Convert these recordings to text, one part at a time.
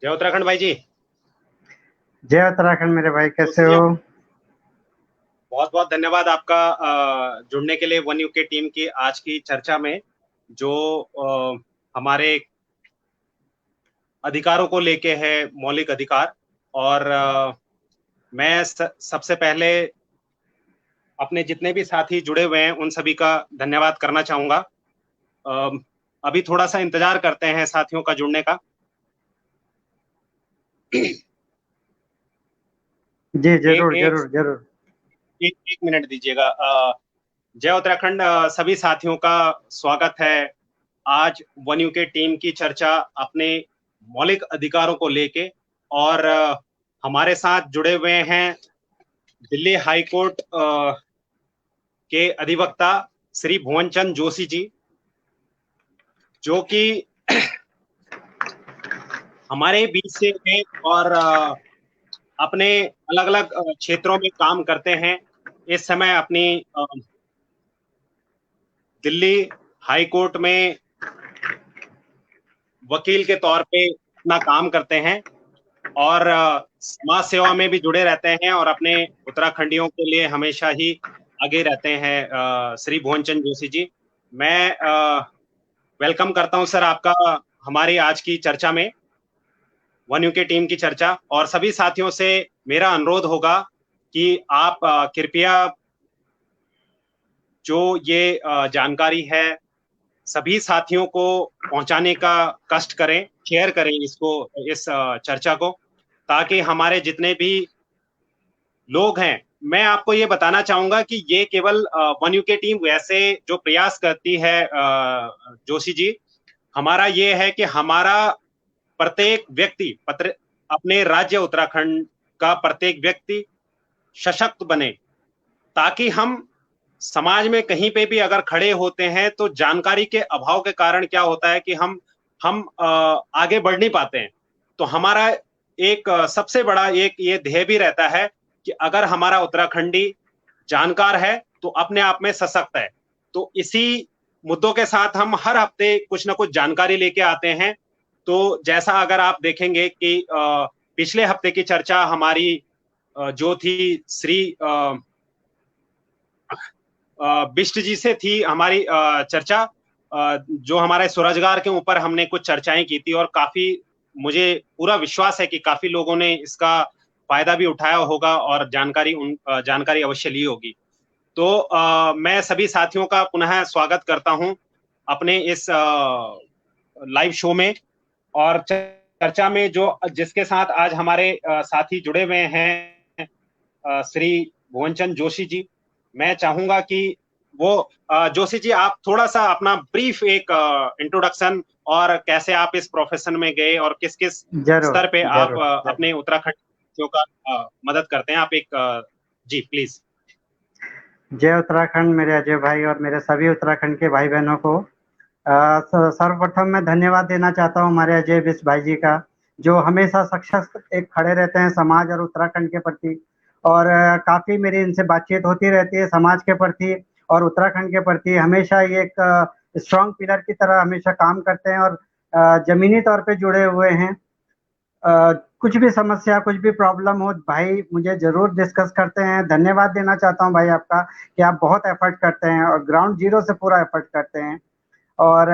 जय उत्तराखंड भाई जी। जय उत्तराखंड मेरे भाई, कैसे जी, हो? बहुत बहुत धन्यवाद आपका जुड़ने के लिए वन यूके टीम की आज की चर्चा में जो हमारे अधिकारों को लेके है, मौलिक अधिकार। और मैं सबसे पहले अपने जितने भी साथी जुड़े हुए हैं उन सभी का धन्यवाद करना चाहूंगा। अ, अभी थोड़ा सा इंतजार करते हैं साथियों का जुड़ने का। जी, एक जरूर एक जरूर जरूर। एक, एक मिनट दीजिएगा। जय उत्तराखंड सभी साथियों का स्वागत है। आज वन यू के टीम की चर्चा अपने मौलिक अधिकारों को लेके। और हमारे साथ जुड़े हुए हैं दिल्ली हाई कोर्ट के अधिवक्ता श्री भुवन चंद जोशी जी, जो कि हमारे बीच से हैं और अपने अलग अलग क्षेत्रों में काम करते हैं। इस समय अपनी दिल्ली हाई कोर्ट में वकील के तौर पे अपना काम करते हैं और समाज सेवा में भी जुड़े रहते हैं और अपने उत्तराखंडियों के लिए हमेशा ही आगे रहते हैं। श्री भुवनचंद जोशी जी, मैं वेलकम करता हूं सर आपका हमारी आज की चर्चा में, वन यू के टीम की चर्चा। और सभी साथियों से मेरा अनुरोध होगा कि आप कृपया जो ये जानकारी है सभी साथियों को पहुंचाने का कष्ट करें, शेयर करें इसको, इस चर्चा को, ताकि हमारे जितने भी लोग हैं। मैं आपको ये बताना चाहूंगा कि ये केवल वन यू के टीम वैसे जो प्रयास करती है जोशी जी, हमारा ये है कि हमारा प्रत्येक व्यक्ति पत्र अपने राज्य उत्तराखंड का प्रत्येक व्यक्ति सशक्त बने, ताकि हम समाज में कहीं पे भी अगर खड़े होते हैं तो जानकारी के अभाव के कारण क्या होता है कि हम आगे बढ़ नहीं पाते हैं। तो हमारा एक सबसे बड़ा एक ये ध्येय भी रहता है कि अगर हमारा उत्तराखंडी जानकार है तो अपने आप में सशक्त है। तो इसी मुद्दों के साथ हम हर हफ्ते कुछ ना कुछ जानकारी लेके आते हैं। तो जैसा अगर आप देखेंगे कि पिछले हफ्ते की चर्चा हमारी जो थी श्री बिष्ट जी से थी हमारी चर्चा, जो हमारे स्वरोजगार के ऊपर हमने कुछ चर्चाएं की थी और काफी, मुझे पूरा विश्वास है कि काफी लोगों ने इसका फायदा भी उठाया होगा और जानकारी अवश्य ली होगी। तो मैं सभी साथियों का पुनः स्वागत करता हूं अपने इस लाइव शो में और चर्चा में, जो जिसके साथ आज हमारे साथी जुड़े हुए हैं श्री भुवनचंद जोशी जी। मैं चाहूंगा कि वो जोशी जी आप थोड़ा सा अपना ब्रीफ एक इंट्रोडक्शन, और कैसे आप इस प्रोफेशन में गए और किस किस जरूर स्तर पे आप जरूर जरूर। अपने उत्तराखंड का मदद करते हैं, आप एक जी प्लीज। जय उत्तराखंड मेरे अजय भाई और मेरे सभी उत्तराखंड के भाई बहनों को। सर्वप्रथम मैं धन्यवाद देना चाहता हूँ हमारे अजय बिष्ट भाई जी का, जो हमेशा सशक्त एक खड़े रहते हैं समाज और उत्तराखंड के प्रति। और काफी मेरी इनसे बातचीत होती रहती है समाज के प्रति और उत्तराखंड के प्रति। हमेशा ये एक स्ट्रांग पिलर की तरह हमेशा काम करते हैं और जमीनी तौर पे जुड़े हुए हैं। कुछ भी समस्या, कुछ भी प्रॉब्लम हो भाई, मुझे ज़रूर डिस्कस करते हैं। धन्यवाद देना चाहता हूँ भाई आपका कि आप बहुत एफर्ट करते हैं और ग्राउंड ज़ीरो से पूरा एफर्ट करते हैं। और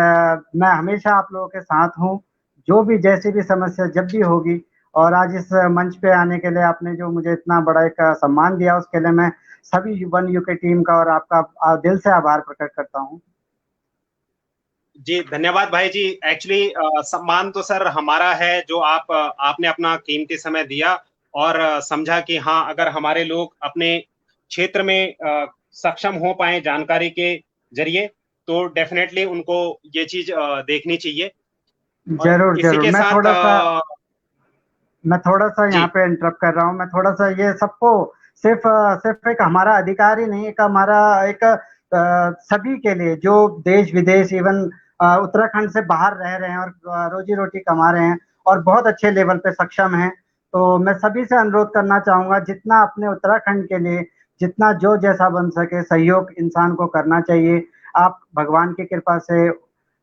मैं हमेशा आप लोगों के साथ हूँ, जो भी जैसी भी समस्या जब भी होगी। और आज इस मंच पे आने के लिए आपने जो मुझे इतना बड़ा एक सम्मान दिया, उसके लिए मैं सभी वन यूके टीम का और आपका दिल से आभार प्रकट करता हूँ। जी धन्यवाद भाई जी। एक्चुअली सम्मान तो सर हमारा है, जो आपने अपना कीमती समय दिया और समझा कि हाँ, अगर हमारे लोग अपने क्षेत्र में सक्षम हो पाए जानकारी के जरिए, तो डेफिनेटली उनको ये चीज देखनी चाहिए। और जरूर इसी जरूर। के साथ मैं थोड़ा सा यहाँ जी पे इंटरप्ट कर रहा हूँ। मैं थोड़ा सा ये सबको सिर्फ सिर्फ एक हमारा अधिकार ही नहीं, एक हमारा एक सभी के लिए जो देश विदेश इवन उत्तराखंड से बाहर रह रहे हैं और रोजी रोटी कमा रहे हैं और बहुत अच्छे लेवल पे सक्षम हैं। तो मैं सभी से अनुरोध करना चाहूंगा, जितना अपने उत्तराखंड के लिए जितना जो जैसा बन सके सहयोग इंसान को करना चाहिए। आप भगवान की कृपा से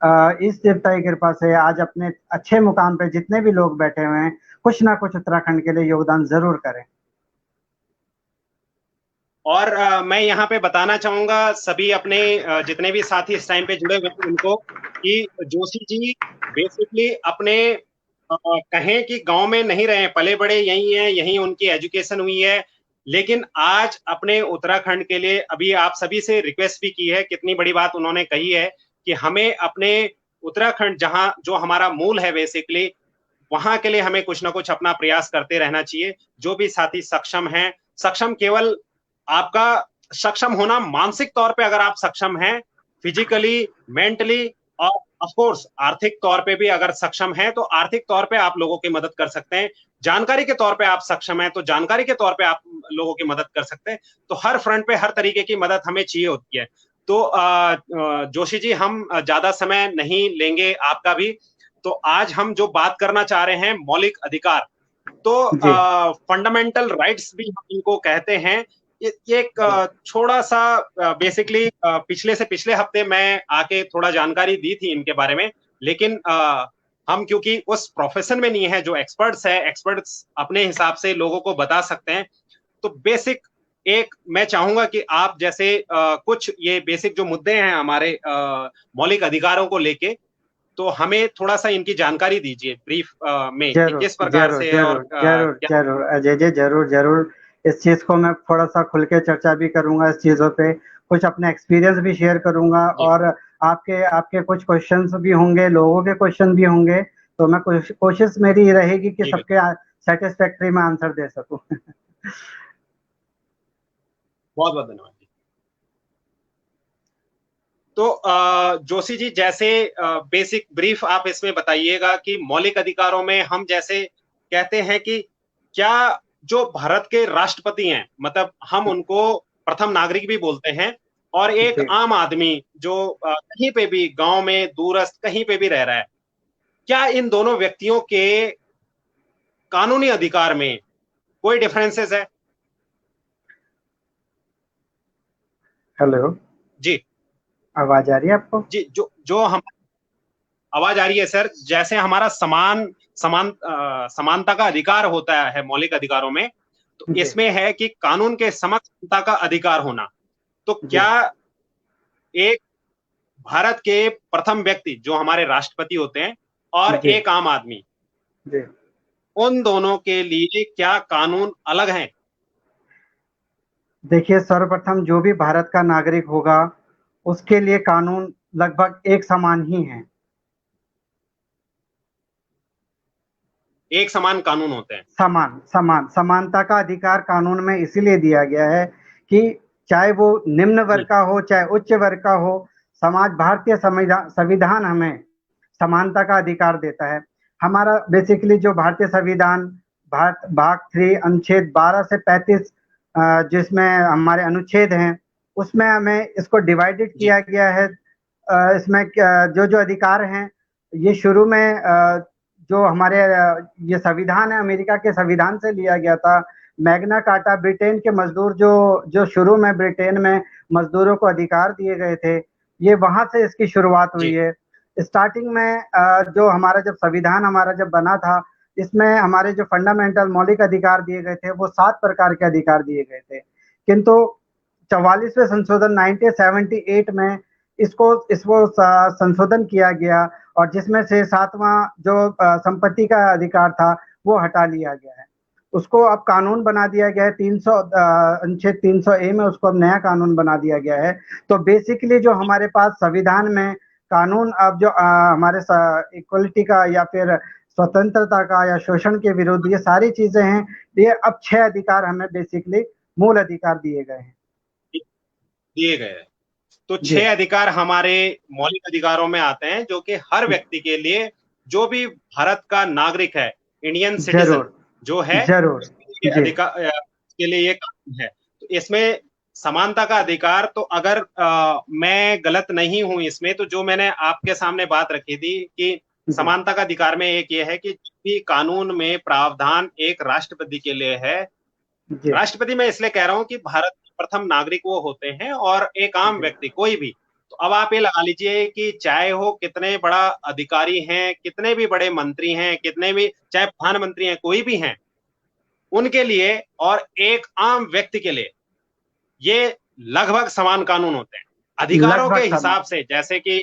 इस देवता की कृपा से आज अपने अच्छे मुकाम पे जितने भी लोग बैठे हुए हैं, कुछ ना कुछ उत्तराखंड के लिए योगदान जरूर करें। और मैं यहाँ पे बताना चाहूंगा सभी अपने जितने भी साथी इस टाइम पे जुड़े हुए हैं उनको, कि जोशी जी बेसिकली अपने कहें कि गांव में नहीं रहे, पले बड़े यही हैं, यहीं उनकी एजुकेशन हुई है, लेकिन आज अपने उत्तराखंड के लिए अभी आप सभी से रिक्वेस्ट भी की है, कितनी बड़ी बात उन्होंने कही है कि हमें अपने उत्तराखंड जहां जो हमारा मूल है बेसिकली, वहां के लिए हमें कुछ ना कुछ अपना प्रयास करते रहना चाहिए। जो भी साथी सक्षम हैं, सक्षम केवल आपका सक्षम होना मानसिक तौर पे अगर आप सक्षम हैं, फिजिकली, मेंटली और ऑफ कोर्स आर्थिक तौर पे भी अगर सक्षम हैं, तो आर्थिक तौर पे आप लोगों की मदद कर सकते हैं। जानकारी के तौर पे आप सक्षम हैं तो जानकारी के तौर पे आप लोगों की मदद कर सकते हैं। तो हर फ्रंट पे हर तरीके की मदद हमें चाहिए होती है। तो जोशी जी, हम ज्यादा समय नहीं लेंगे आपका भी। तो आज हम जो बात करना चाह रहे हैं मौलिक अधिकार, तो जी फंडामेंटल राइट्स भी हम इनको कहते हैं। ये एक थोड़ा सा बेसिकली पिछले हफ्ते मैं आके थोड़ा जानकारी दी थी इनके बारे में, लेकिन हम क्योंकि उस प्रोफेशन में नहीं है, जो एक्सपर्ट्स अपने हिसाब से लोगों को बता सकते हैं। तो बेसिक एक मैं चाहूंगा कि आप जैसे कुछ ये बेसिक जो मुद्दे हैं हमारे मौलिक अधिकारों को लेके, तो हमें थोड़ा सा इनकी जानकारी दीजिए ब्रीफ में कि जरूर किस प्रकार जरूर से है और जरूर जरूर क्या। जरूर अजय जी, जरूर जरूर। इस चीज को मैं थोड़ा सा खुल के चर्चा भी करूंगा, इस चीजों पे कुछ अपने एक्सपीरियंस भी शेयर करूंगा, जी और आपके आपके कुछ क्वेश्चंस भी होंगे, लोगों के क्वेश्चन भी होंगे। तो मैं कोशिश मेरी ये रहेगी कि जी बिल्कुल, सबके सेटिस्फैक्ट्री में आंसर दे सकूं। बहुत बहुत धन्यवाद जी। तो जोशी जी, जैसे बेसिक ब्रीफ आप इसमें बताइएगा कि मौलिक अधिकारों में हम जैसे कहते हैं कि क्या जो भारत के राष्ट्रपति हैं, मतलब हम उनको प्रथम नागरिक भी बोलते हैं, और एक जी आम आदमी जो कहीं पे भी गांव में दूरस्थ कहीं पे भी रह रहा है, क्या इन दोनों व्यक्तियों के कानूनी अधिकार में कोई डिफरेंसेस है? हेलो, जी आवाज आ रही है आपको? जी, जो जो हम आवाज आ रही है सर। जैसे हमारा समानता का अधिकार होता है मौलिक अधिकारों में, तो जी इसमें है कि कानून के समक्ष समता का अधिकार होना। तो जी क्या एक भारत के प्रथम व्यक्ति जो हमारे राष्ट्रपति होते हैं और जी एक आम आदमी, जी। उन दोनों के लिए क्या कानून अलग हैं? देखिए, सर्वप्रथम जो भी भारत का नागरिक होगा, उसके लिए कानून लगभग एक समान ही है। एक समान कानून होते हैं। समानता का अधिकार कानून में इसीलिए दिया गया है कि चाहे वो निम्न वर्ग जी का हो, चाहे उच्च वर्ग का हो, समाज भारतीय संविधान हमें समानता का अधिकार देता है। हमारा बेसिकली जो भारतीय संविधान, भारत भाग 3 अनुच्छेद 12 से 35, जिसमें हमारे अनुच्छेद हैं, उसमें हमें इसको डिवाइडेड जी किया गया है। इसमें जो जो अधिकार हैं, ये शुरू में जो हमारे ये संविधान है, अमेरिका के संविधान से लिया गया था। मैग्ना कार्टा, ब्रिटेन के मजदूर जो जो शुरू में ब्रिटेन में मजदूरों को अधिकार दिए गए थे, ये वहां से इसकी शुरुआत हुई जी है। स्टार्टिंग में जो हमारा जब संविधान हमारा जब बना था, इसमें हमारे जो फंडामेंटल मौलिक अधिकार दिए गए थे, वो 7 प्रकार के अधिकार दिए गए थे। किंतु 44वें संशोधन 1978 में इसको इसको संशोधन किया गया, और जिसमें से 7वां जो संपत्ति का अधिकार था, वो हटा लिया गया है। उसको अब कानून बना दिया गया है, 300 अनुच्छेद 300 ए में उसको अब नया कानून बना दिया गया है। तो बेसिकली जो हमारे पास संविधान में कानून, अब जो हमारे इक्वलिटी का या फिर स्वतंत्रता का या शोषण के विरुद्ध, ये सारी चीजें हैं। ये अब 6 अधिकार हमें बेसिकली मूल अधिकार दिए गए हैं। दिए गए हैं। तो जी 6 अधिकार हमारे मौलिक अधिकारों में आते हैं, जो कि हर व्यक्ति के लिए, जो भी भारत का नागरिक है, इंडियन सिटीजन जरूर जो है, जरूर। उसके लिए जी अधिकार के लिए ये कानून है। तो इसमें समानता का अधिकार, तो अगर मैं गलत नहीं हूं इसमें, तो जो मैंने आपके सामने बात रखी थी कि जी समानता का अधिकार में एक ये है कि भी कानून में प्रावधान एक राष्ट्रपति के लिए है। जी राष्ट्रपति मैं इसलिए कह रहा हूं कि भारत के प्रथम नागरिक वो होते हैं, और एक आम जी व्यक्ति कोई भी तो अब आप ये लगा लीजिए कि चाहे हो कितने बड़ा अधिकारी हैं, कितने भी बड़े मंत्री हैं, कितने भी चाहे प्रधानमंत्री हैं, कोई भी हैं, उनके लिए और एक आम व्यक्ति के लिए ये लगभग समान कानून होते हैं अधिकारों के लगभग समान, हिसाब से। जैसे कि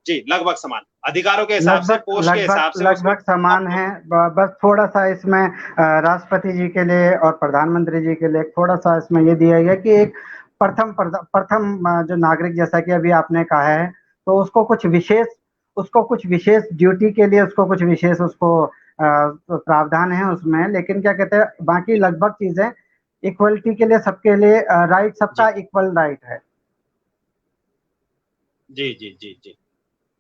जी, लगभग समान अधिकारों के हिसाब से, लगभग पोस्ट के लगभग हिसाब से उसमें लगभग समान है। बस थोड़ा सा इसमें राष्ट्रपति जी के लिए और प्रधानमंत्री जी के लिए थोड़ा सा इसमें ये दिया गया कि एक प्रथम जो नागरिक, जैसा कि अभी आपने कहा है, तो उसको कुछ विशेष ड्यूटी के लिए उसको कुछ विशेष उसको प्रावधान है उसमें, लेकिन क्या कहते हैं बाकी लगभग चीजें इक्वलिटी के लिए सबके लिए राइट, सबका जी इक्वल राइट है। जी जी जी जी।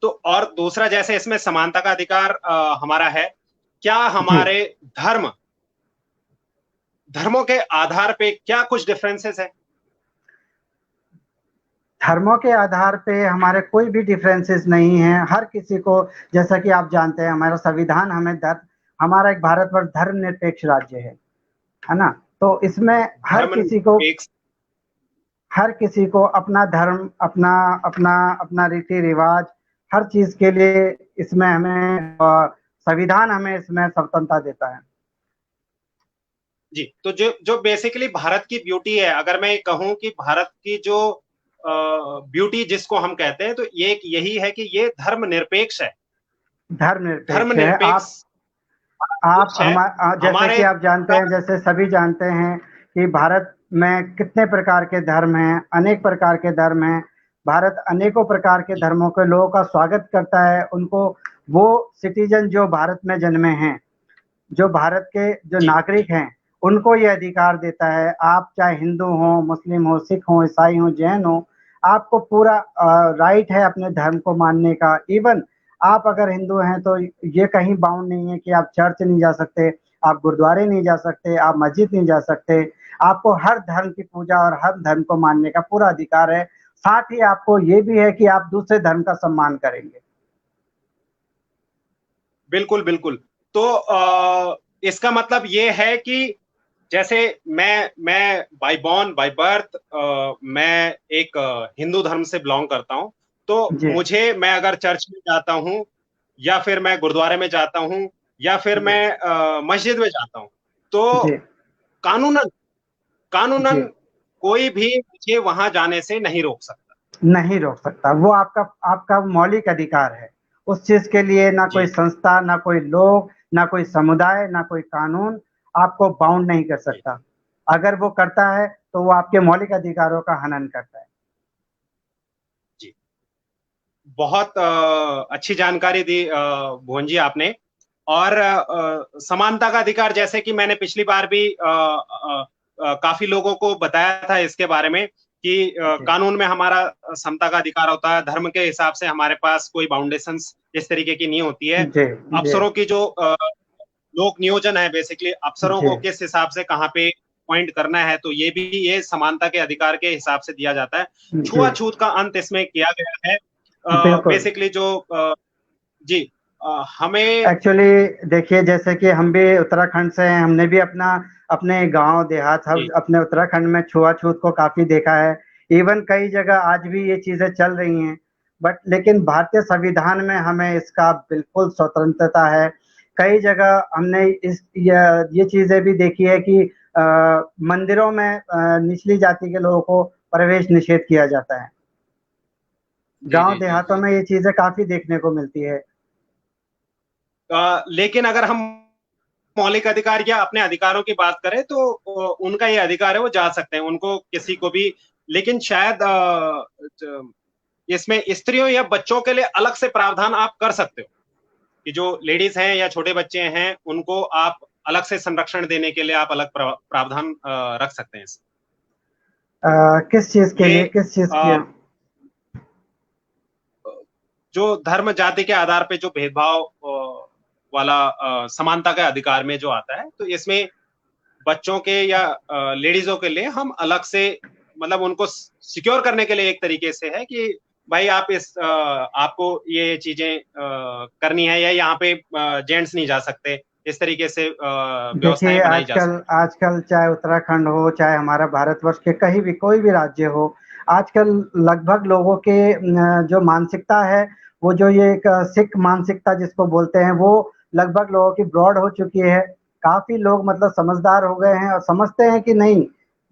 तो और दूसरा, जैसे इसमें समानता का अधिकार हमारा है, क्या जी, हमारे धर्म धर्मों के आधार पे क्या कुछ डिफरेंसेस है? धर्मों के आधार पे हमारे कोई भी डिफरेंसेस नहीं है। हर किसी को, जैसा कि आप जानते हैं, हमारा संविधान हमारा एक भारतवर्ष धर्मनिरपेक्ष राज्य है ना? तो इसमें धर्म एक हर किसी को अपना धर्म, अपना अपना अपना रीति रिवाज, हर चीज के लिए इसमें हमें संविधान हमें इसमें स्वतंत्रता देता है। जी, तो जो जो बेसिकली भारत की ब्यूटी है, अगर मैं कहूं कि भारत की जो ब्यूटी जिसको हम कहते हैं, तो ये यही है कि ये धर्मनिरपेक्ष है। धर्मनिरपेक्ष है। धर्मनिरपेक्ष आप कुछ है जैसे कि हमारे आप जानते हैं, जैसे सभी जानते हैं कि भारत में कितने प्रकार के धर्म हैं, अनेक प्रकार के धर्म हैं। भारत अनेकों प्रकार के जी धर्मों के लोगों का स्वागत करता है। उनको, वो सिटीजन जो भारत में जन्मे हैं, जो भारत के जो जी जी नागरिक हैं, उनको ये अधिकार देता है। आप चाहे हिंदू हो, मुस्लिम हो, सिख हो, ईसाई हो, जैन हो, आपको पूरा राइट है अपने धर्म को मानने का। इवन आप अगर हिंदू हैं तो ये कहीं बाउंड नहीं है कि आप चर्च नहीं जा सकते, आप गुरुद्वारे नहीं जा सकते, आप मस्जिद नहीं जा सकते। आपको हर धर्म की पूजा और हर धर्म को मानने का पूरा अधिकार है। साथ ही आपको ये भी है कि आप दूसरे धर्म का सम्मान करेंगे। बिल्कुल बिल्कुल। तो इसका मतलब ये है कि जैसे मैं बाय बॉर्न बाय बर्थ मैं एक हिंदू धर्म से बिलोंग करता हूं, तो जी, मुझे, मैं अगर चर्च में जाता हूं, या फिर मैं गुरुद्वारे में जाता हूं, या फिर जी, मैं मस्जिद में जाता हूं, तो जी, कानूनन कानूनन जी। कोई भी मुझे वहां जाने से नहीं रोक सकता। नहीं रोक सकता। वो आपका आपका मौलिक अधिकार है। उस चीज के लिए ना कोई जी संस्था, ना कोई लोग, ना कोई समुदाय, ना कोई कानून आपको बाउंड नहीं कर जी सकता। अगर वो करता है तो वो आपके मौलिक अधिकारों का हनन करता है। जी। बहुत अच्छी जानकारी दी भुवन जी आपने। और समानता का अधिकार, जैसे कि मैंने पिछली बार भी काफी लोगों को बताया था इसके बारे में कि जी, कानून में हमारा समता का अधिकार होता है, धर्म के हिसाब से हमारे पास कोई बाउंडेशंस इस तरीके की नहीं होती है। जी, जी, अफसरों की जो लोक नियोजन है, बेसिकली अफसरों जी, को किस हिसाब से कहाँ पे पॉइंट करना है, तो ये भी ये समानता के अधिकार के हिसाब से दिया जाता है। जी, छुआछूत का अंत इसमें किया गया है। बिल्कुल। बेसिकली जो जी, हमें एक्चुअली देखिए, जैसे कि हम भी उत्तराखंड से हैं, हमने भी अपने गांव देहात, हम जी अपने उत्तराखंड में छुआछूत को काफी देखा है। इवन कई जगह आज भी ये चीजें चल रही हैं, बट लेकिन भारतीय संविधान में हमें इसका बिल्कुल स्वतंत्रता है। कई जगह हमने ये चीजें भी देखी है कि मंदिरों में निचली जाति के लोगों को प्रवेश निषेध किया जाता है। जी गांव जी जी देहातों जी। में ये चीजें काफी देखने को मिलती है। लेकिन अगर हम मौलिक अधिकार या अपने अधिकारों की बात करें, तो उनका ये अधिकार है, वो जा सकते हैं, उनको किसी को भी। लेकिन शायद इसमें स्त्रियों या बच्चों के लिए अलग से प्रावधान आप कर सकते हो, कि जो लेडीज हैं या छोटे बच्चे हैं, उनको आप अलग से संरक्षण देने के लिए आप अलग प्रावधान रख सकते हैं। किस चीज के ये लिए, किस चीज की? अ, जो धर्म जाति के आधार पे जो भेदभाव वाला समानता के अधिकार में जो आता है, तो इसमें बच्चों के या लेडीजों के लिए हम अलग से, मतलब उनको सिक्योर करने के लिए एक तरीके से है कि भाई आप आपको ये चीजें करनी है, या यहाँ पे जेंट्स नहीं जा सकते, इस तरीके से देखिए, व्यवस्थाएं बनाई जा आजकल सकती आजकल चाहे उत्तराखंड हो, चाहे हमारा भारतवर्ष के कहीं भी कोई भी राज्य हो, आजकल लगभग लोगों के जो मानसिकता है, वो जो ये एक सिख मानसिकता जिसको बोलते हैं, वो लगभग लोगों की ब्रॉड हो चुकी है। काफ़ी लोग मतलब समझदार हो गए हैं और समझते हैं कि नहीं,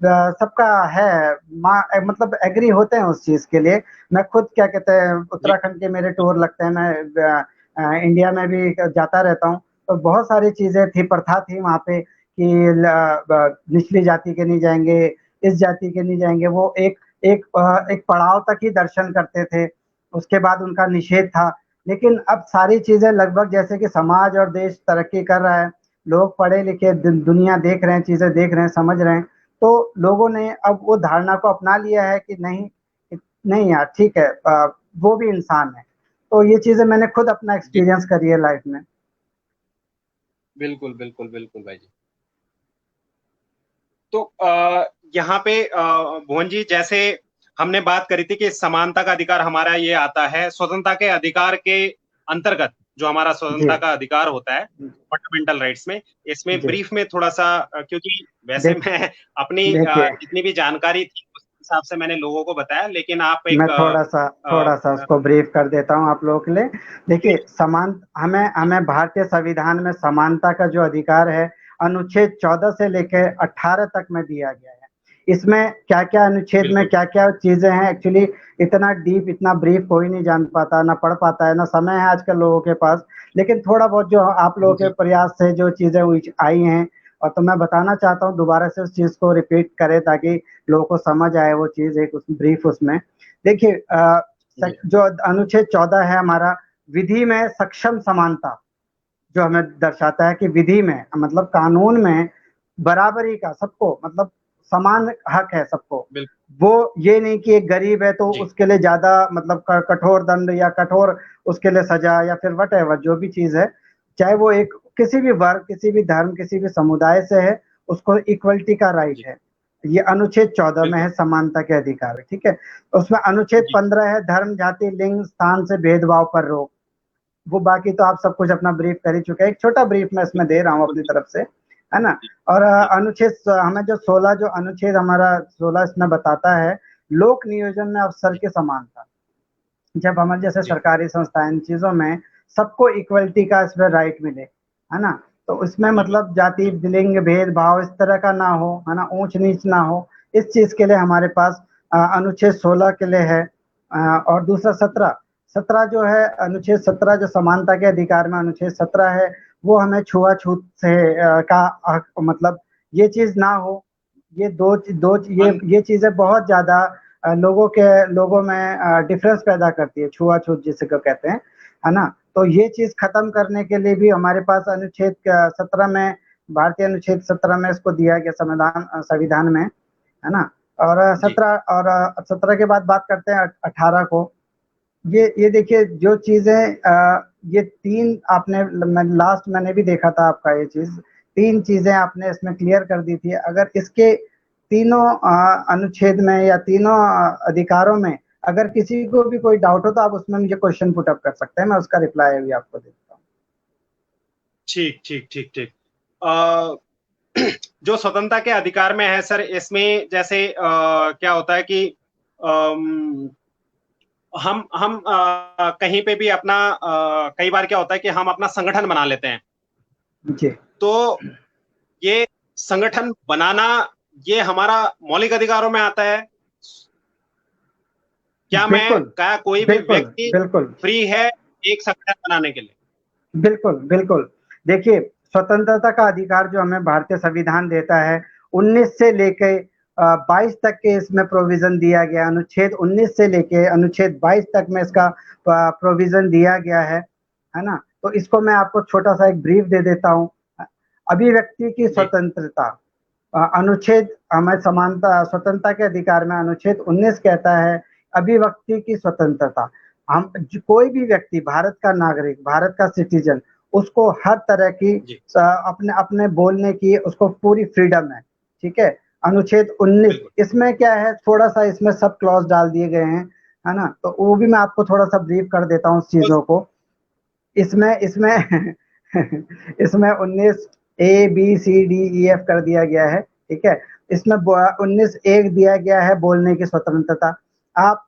सबका है मतलब एग्री होते हैं उस चीज़ के लिए। मैं खुद क्या कहते हैं, जी उत्तराखंड के मेरे टूर लगते हैं, मैं इंडिया में भी जाता रहता हूँ, तो बहुत सारी चीज़ें थी, प्रथा थी वहाँ पे कि निचली जाति के नहीं जाएँगे, इस जाति के नहीं जाएँगे। वो एक पड़ाव तक ही दर्शन करते थे, उसके बाद उनका निषेध था। लेकिन अब सारी चीज़ें लगभग जैसे कि समाज और देश तरक्की कर रहा है, लोग पढ़े-लिखे दुनिया देख रहे हैं, चीज़ें देख रहे हैं, समझ रहे हैं, तो लोगों ने अब वो धारणा को अपना लिया है कि नहीं, नहीं यार ठीक है, वो भी इंसान है। तो ये चीज़ें मैंने खुद अपना जी एक्सपीरियंस करी है लाइफ में। बिल्कुल बिल्कुल बिल्कुल भाई जी। तो यहाँ पे भुवन जी, जैसे हमने बात करी थी कि समानता का अधिकार हमारा ये आता है स्वतंत्रता के अधिकार के अंतर्गत, जो हमारा जी, स्वतंत्रता का अधिकार होता है फंडामेंटल राइट्स में। इसमें जी। ब्रीफ में थोड़ा सा क्योंकि वैसे देख मैं अपनी देखिए, जितनी भी जानकारी थी उस हिसाब से मैंने लोगों को बताया, लेकिन आप मैं एक थोड़ा-सा उसको ब्रीफ कर देता हूँ आप लोगों के लिए। देखिए, समान हमें हमें भारतीय संविधान में समानता का जो अधिकार है, अनुच्छेद 14 से लेके 18 तक में दिया गया है। इसमें क्या-क्या अनुच्छेद में बिल्कुल क्या-क्या चीज़ें हैं, एक्चुअली इतना डीप, इतना ब्रीफ कोई नहीं जान पाता, ना पढ़ पाता है, ना समय है आजकल लोगों के पास। लेकिन थोड़ा बहुत जो आप लोगों के जी प्रयास से जो चीज़ें आई हैं, और तो मैं बताना चाहता हूँ दोबारा से उस चीज़ को रिपीट करें ताकि लोगों को समझ आए वो चीज़ एक उस ब्रीफ उसमें। देखिए, जी जो अनुच्छेद 14 है हमारा, विधि में सक्षम समानता, जो हमें दर्शाता है कि विधि में मतलब कानून में बराबरी का, सबको मतलब समान हक है सबको। बिल्कुल वो ये नहीं कि एक गरीब है तो जी उसके लिए ज़्यादा मतलब कठोर दंड या कठोर उसके लिए सज़ा या फिर व्हाटएवर जो भी चीज़ है, चाहे वो एक किसी भी वर्ग, किसी भी धर्म, किसी भी समुदाय से है, उसको इक्वलिटी का राइट जी है। ये अनुच्छेद 14 में बिल्कुल है, समानता के अधिकार है, ठीक है? उसमें अनुच्छेद जी 15 है, धर्म, जाति, लिंग, स्थान से भेदभाव पर रोक। वो बाकी तो आप सब कुछ अपना ब्रीफ कर ही चुके हैं। एक छोटा ब्रीफ मैं इसमें दे रहा हूँ अपनी तरफ से, है ना? जी और जी अनुच्छेद हमें जो 16 जो अनुच्छेद हमारा 16 इसमें बताता है, लोक नियोजन में अवसर जी की समानता। जब हमारे जैसे जी सरकारी संस्था इन चीज़ों में सबको इक्वलिटी का इसमें राइट मिले, है ना? तो इसमें बिल्कुल मतलब जाति, बिल्कुल लिंग भेदभाव इस तरह का ना हो, है ना? ऊँच-नीच ना हो, इस चीज़ के लिए हमारे पास अनुच्छेद 16 के लिए है। और दूसरा 17, 17 जो है, अनुच्छेद 17 जो समानता के अधिकार में अनुच्छेद 17 है, वो हमें छुआ-छूत से का हक मतलब ये चीज़ ना हो। ये 2 अन ये चीज़ें बहुत ज़्यादा लोगों में डिफ़रेंस पैदा करती है, छुआ-छूत जिसे को कहते हैं, है ना? तो ये चीज़ खत्म करने के लिए भी हमारे पास अनुच्छेद 17 में, भारतीय अनुच्छेद 17 में इसको दिया गया संविधान में, है ना? और जी 17 के बाद बात करते हैं 18 को। ये देखिए जो चीज़ें ये 3 आपने मैं लास्ट मैंने भी देखा था आपका ये चीज़, 3 चीज़ें आपने इसमें क्लियर कर दी थी। अगर इसके तीनों अनुच्छेद में या तीनों अधिकारों में अगर किसी को भी कोई डाउट हो तो आप उसमें मुझे क्वेश्चन पुट अप कर सकते हैं, मैं उसका रिप्लाई अभी आपको देता हूँ। ठीक ठीक ठीक ठीक। अ, जो स्वतंत्रता के अधिकार में है सर, इसमें जैसे क्या होता है कि अम, हम कहीं पे भी अपना कई बार क्या होता है कि हम अपना संगठन बना लेते हैं, जी, तो ये संगठन बनाना ये हमारा मौलिक अधिकारों में आता है। बिल्कुल, क्या कोई भी बिल्कुल, व्यक्ति बिल्कुल। फ्री है एक संगठन बनाने के लिए? बिल्कुल, बिल्कुल। देखिए, स्वतंत्रता का अधिकार जो हमें भारतीय संविधान देता है, 19 से लेके 22 तक के इसमें प्रोविज़न दिया गया है। अनुच्छेद 19 से लेके अनुच्छेद 22 तक में इसका प्रोविज़न दिया गया है ना? तो इसको मैं आपको छोटा-सा एक ब्रीफ दे देता हूँ। अभिव्यक्ति की जी स्वतंत्रता, अनुच्छेद हमें समानता स्वतंत्रता के अधिकार में अनुच्छेद 19 कहता है, अभिव्यक्ति की स्वतंत्रता। हम कोई भी व्यक्ति भारत का नागरिक, भारत का सिटीज़न, उसको हर तरह की जी अपने अपने बोलने की उसको पूरी फ्रीडम है, ठीक है? अनुच्छेद 19 बिल्कुल। इसमें क्या है, थोड़ा-सा इसमें सब क्लॉज़ डाल दिए गए हैं, है ना? तो वो भी मैं आपको थोड़ा-सा ब्रीफ कर देता हूँ उस तो चीज़ों को। इसमें इसमें इसमें 19 ए, बी, सी, डी, ई, एफ कर दिया गया है, ठीक है? इसमें 19 एक दिया गया है बोलने की स्वतंत्रता, आप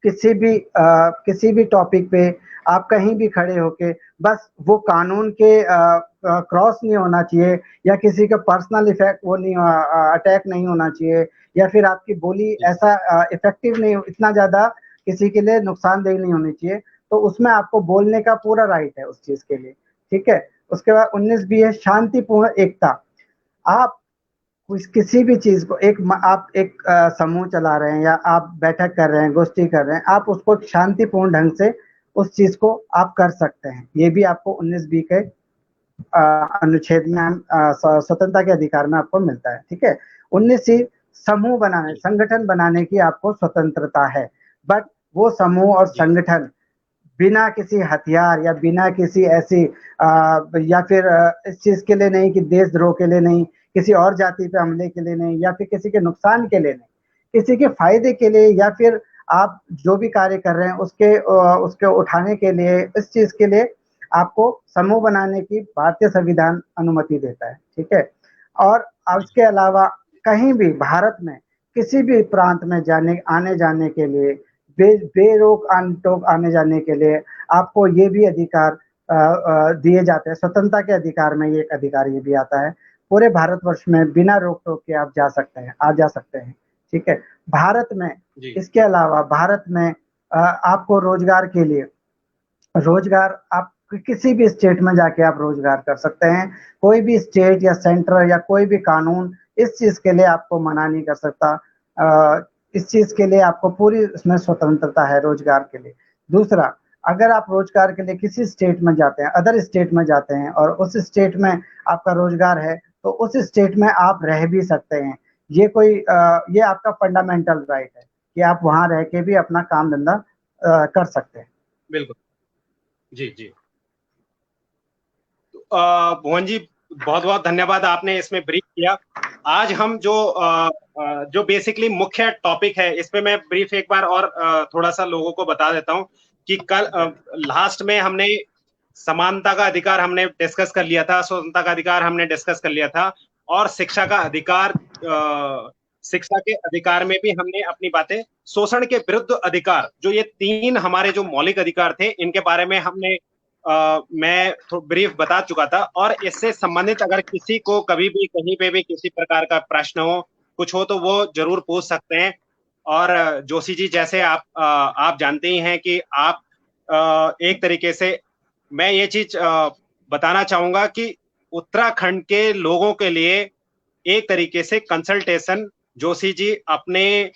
किसी भी टॉपिक पे आप कहीं भी खड़े होके बस वो कानून के क्रॉस नहीं होना चाहिए, या किसी का पर्सनल इफेक्ट वो नहीं अटैक नहीं होना चाहिए, या फिर आपकी बोली ऐसा इफेक्टिव नहीं, इतना ज्यादा किसी के लिए नुकसानदेह नहीं होनी चाहिए। तो उसमें आपको बोलने का पूरा राइट है उस चीज के लिए, ठीक है। उसके बाद 19 भी है शांतिपूर्ण एकता। आप किसी भी चीज को आप एक समूह चला रहे हैं या आप बैठक कर रहे हैं, गोष्ठी कर रहे हैं, आप उसको शांतिपूर्ण ढंग से उस चीज को आप कर सकते हैं। ये भी आपको 19 बी के अनुच्छेद में स्वतंत्रता के अधिकार में आपको मिलता है, ठीक है। 19 सी समूह बनाने, संगठन बनाने की आपको स्वतंत्रता है, बट वो समूह और संगठन बिना किसी हथियार या बिना किसी ऐसी या फिर इस चीज के लिए नहीं कि देशद्रोह के लिए नहीं, किसी और जाति पे हमले के लिए नहीं, या फिर किसी के नुकसान के लिए नहीं, किसी के फायदे के लिए, या फिर आप जो भी कार्य कर रहे हैं उसके उठाने के लिए, इस चीज के लिए आपको समूह बनाने की भारतीय संविधान अनुमति देता है, ठीक है। और इसके अलावा कहीं भी भारत में किसी भी प्रांत में आने जाने के लिए, बेरोक टोक आने जाने के लिए आपको ये भी अधिकार दिए जाते हैं। स्वतंत्रता के अधिकार में ये एक अधिकार ये भी आता है, पूरे भारतवर्ष में बिना रोक टोक के आप जा सकते हैं, ठीक है। भारत में इसके अलावा भारत में आपको रोजगार के लिए, रोजगार आप किसी भी स्टेट में जाके आप रोजगार कर सकते हैं। कोई भी स्टेट या सेंटर या कोई भी कानून इस चीज के लिए आपको मना नहीं कर सकता। इस चीज के लिए आपको पूरी इसमें स्वतंत्रता है रोजगार के लिए। दूसरा, अगर आप रोजगार के लिए किसी स्टेट में जाते हैं, अदर स्टेट में जाते हैं, और उस स्टेट में आपका रोजगार है, तो उस स्टेट में आप रह भी सकते हैं। ये आपका फंडामेंटल राइट है कि आप वहां रह के भी अपना काम धंधा कर सकते हैं। बिल्कुल, जी जी। भुवन जी, बहुत बहुत धन्यवाद, आपने इसमें ब्रीफ किया। आज हम जो बेसिकली मुख्य टॉपिक है, इस पे मैं ब्रीफ एक बार और थोड़ा सा लोगों को बता देता हूं कि कल लास्ट में हमने समानता का अधिकार हमने डिस्कस कर लिया था, स्वतंत्रता का अधिकार हमने डिस्कस कर लिया था, और शिक्षा का अधिकार, शिक्षा के अधिकार में भी हमने अपनी बातें, शोषण के विरुद्ध अधिकार, जो ये तीन हमारे जो मौलिक अधिकार थे, इनके बारे में हमने मैं ब्रीफ बता चुका था। और इससे संबंधित अगर किसी को कभी भी कहीं पे भी किसी प्रकार का प्रश्न हो, कुछ हो, तो वो जरूर पूछ सकते हैं। और जोशी जी, जैसे आप जानते ही हैं कि आप एक तरीके से, मैं ये चीज बताना चाहूंगा कि उत्तराखंड के लोगों के लिए एक तरीके से कंसल्टेशन जोशी जी अपने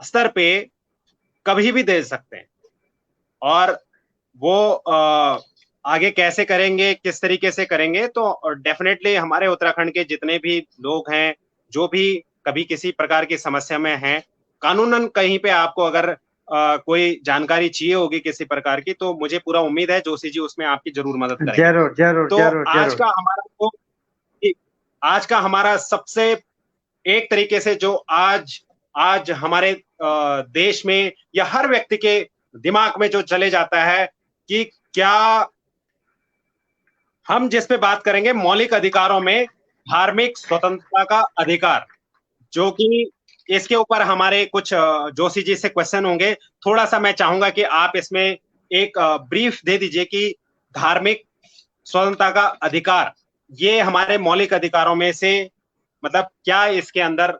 स्तर पे कभी भी दे सकते हैं। और वो आगे कैसे करेंगे, किस तरीके से करेंगे, तो डेफिनेटली हमारे उत्तराखंड के जितने भी लोग हैं, जो भी कभी किसी प्रकार की समस्या में हैं, कानूनन कहीं पे आपको अगर कोई जानकारी चाहिए होगी किसी प्रकार की, तो मुझे पूरा उम्मीद है जोशी जी उसमें आपकी जरूर मदद करेंगे। जरूर जरूर तो जरूर आज का हमारा सबसे एक तरीके से जो आज हमारे देश में या हर व्यक्ति के दिमाग में जो चले जाता है कि क्या हम जिस पे बात करेंगे मौलिक अधिकारों में धार्मिक स्वतंत्रता का अधिकार, जो कि इसके ऊपर हमारे कुछ जोशी जी से क्वेश्चन होंगे। थोड़ा सा मैं चाहूंगा कि आप इसमें एक ब्रीफ दे दीजिए कि धार्मिक स्वतंत्रता का अधिकार, ये हमारे मौलिक अधिकारों में से, मतलब क्या इसके अंदर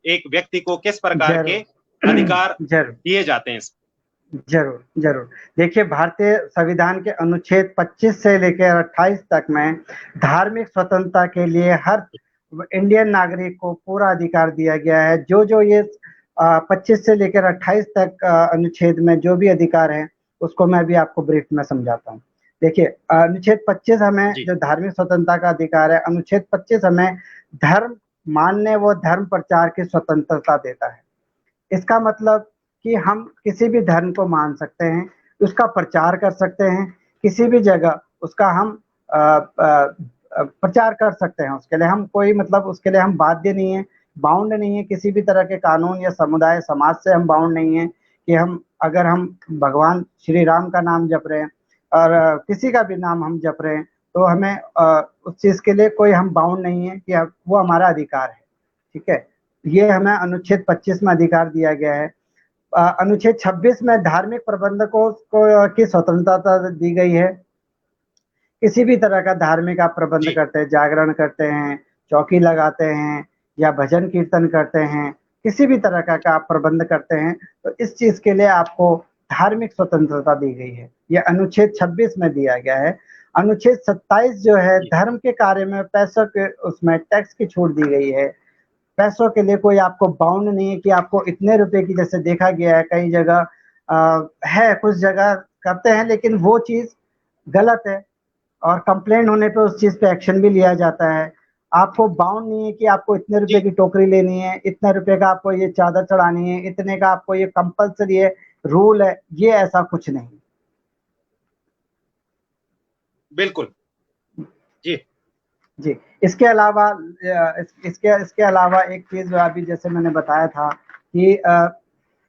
एक व्यक्ति को किस प्रकार के अधिकार दिए जाते हैं? जरूर जरूर। देखिए, भारतीय संविधान के अनुच्छेद 25 से लेकर 28 तक में धार्मिक स्वतंत्रता के लिए हर इंडियन नागरिक को पूरा अधिकार दिया गया है। जो ये 25 से लेकर 28 तक अनुच्छेद में जो भी अधिकार है, उसको मैं भी आपको ब्रीफ में समझाता हूँ। देखिए, अनुच्छेद 25 हमें जो धार्मिक स्वतंत्रता का अधिकार है, अनुच्छेद 25 हमें धर्म मानने व धर्म प्रचार की स्वतंत्रता देता है। इसका मतलब कि हम किसी भी धर्म को मान सकते हैं, उसका प्रचार कर सकते हैं, किसी भी जगह उसका हम प्रचार कर सकते हैं। उसके लिए हम कोई, मतलब उसके लिए हम बाध्य नहीं है, बाउंड नहीं है, किसी भी तरह के कानून या समुदाय समाज से हम बाउंड नहीं है कि अगर हम भगवान श्री राम का नाम जप रहे हैं और किसी का भी नाम हम जप रहे हैं, तो हमें उस चीज के लिए कोई हम बाउंड नहीं है कि वो हमारा अधिकार है, ठीक है। ये हमें अनुच्छेद 25 में अधिकार दिया गया है। अनुच्छेद 26 में धार्मिक प्रबंधकों को की स्वतंत्रता दी गई है। किसी भी तरह का धार्मिक आप प्रबंध जी करते हैं, जागरण करते हैं, चौकी लगाते हैं या भजन कीर्तन करते हैं, किसी भी तरह का आप प्रबंध करते हैं, तो इस चीज़ के लिए आपको धार्मिक स्वतंत्रता दी गई है। ये अनुच्छेद 26 में दिया गया है। अनुच्छेद 27 जो है जी धर्म के कार्य में पैसों के उसमें टैक्स की छूट दी गई है। पैसों के लिए कोई आपको बाउंड नहीं है कि आपको इतने रुपए की, जैसे देखा गया है कई जगह है, कुछ जगह करते हैं लेकिन वो चीज़ गलत है और कंप्लेंट होने पे उस चीज़ पे एक्शन भी लिया जाता है। आपको बाउंड नहीं है कि आपको इतने रुपए जी की टोकरी लेनी है, इतने रुपए का आपको ये चादर चढ़ानी है, इतने का आपको ये कंपल्सरी है, रूल है, ये ऐसा कुछ नहीं। बिल्कुल जी जी, इसके अलावा इसके अलावा एक चीज़ अभी जैसे मैंने बताया था कि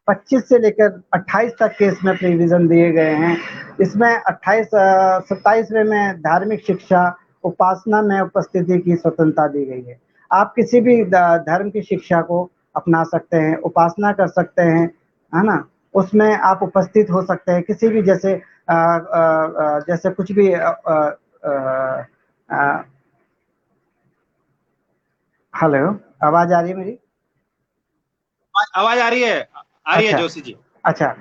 25 से लेकर 28 तक के इसमें प्रोविज़न दिए गए हैं। इसमें 27वें में धार्मिक शिक्षा, उपासना में उपस्थिति की स्वतंत्रता दी गई है। आप किसी भी धर्म की शिक्षा को अपना सकते हैं, उपासना कर सकते हैं, है ना? उसमें आप उपस्थित हो सकते हैं, किसी भी जैसे जैसे कुछ भी अ, हेलो, आवाज़ आ रही है मेरी? आवाज आ रही है अच्छा, जोशी जी। अच्छा,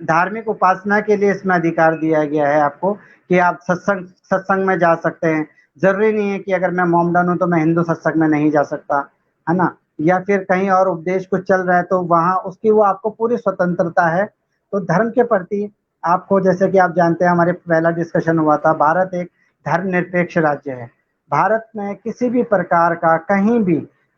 धार्मिक उपासना के लिए इसमें अधिकार दिया गया है आपको कि आप सत्संग में जा सकते हैं। ज़रूरी नहीं है कि अगर मैं मोमडन हूँ तो मैं हिंदू सत्संग में नहीं जा सकता, है ना? या फिर कहीं और उपदेश कुछ चल रहा है तो वहाँ उसकी वो आपको पूरी स्वतंत्रता है। तो धर्म के प्रति आपको, जैसे कि आप जानते हैं हमारे पहला डिस्कशन हुआ था, भारत एक धर्मनिरपेक्ष राज्य है। भारत में किसी भी प्रकार का कहीं भी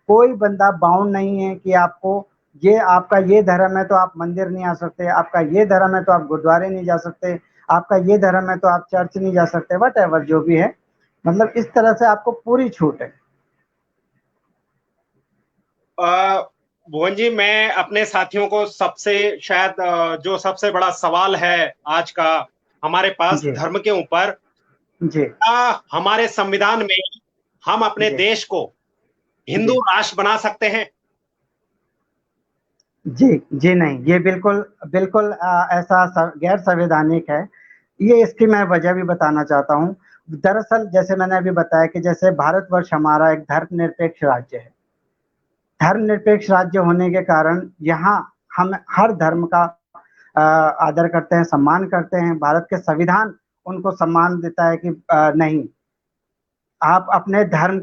कोई बंदा बाउंड नहीं है कि आपको, ये आपका ये धर्म है तो आप मंदिर नहीं आ सकते, आपका ये धर्म है तो आप गुरुद्वारे नहीं जा सकते, आपका ये धर्म है तो आप चर्च नहीं जा सकते, व्हाटएवर जो भी है, मतलब इस तरह से आपको पूरी छूट है। भुवन जी, मैं अपने साथियों को सबसे शायद जो सबसे बड़ा सवाल है आज का हमारे पास जी, धर्म के ऊपर, जी, हमारे संविधान में हम अपने जी, देश को हिंदू जी, राष्ट्र बना सकते हैं? जी, जी नहीं, ये बिल्कुल बिल्कुल ऐसा गैर संवैधानिक है। ये इसकी मैं वजह भी बताना चाहता हूँ। दरअसल जैसे मैंने अभी बताया कि जैसे भारतवर्ष हमारा एक धर्मनिरपेक्ष राज्य है। धर्मनिरपेक्ष राज्य होने के कारण यहाँ हम हर धर्म का आदर करते हैं, सम्मान करते हैं। भारत के संविधान उनको सम्मान देता है कि नहीं, आप अपने धर्म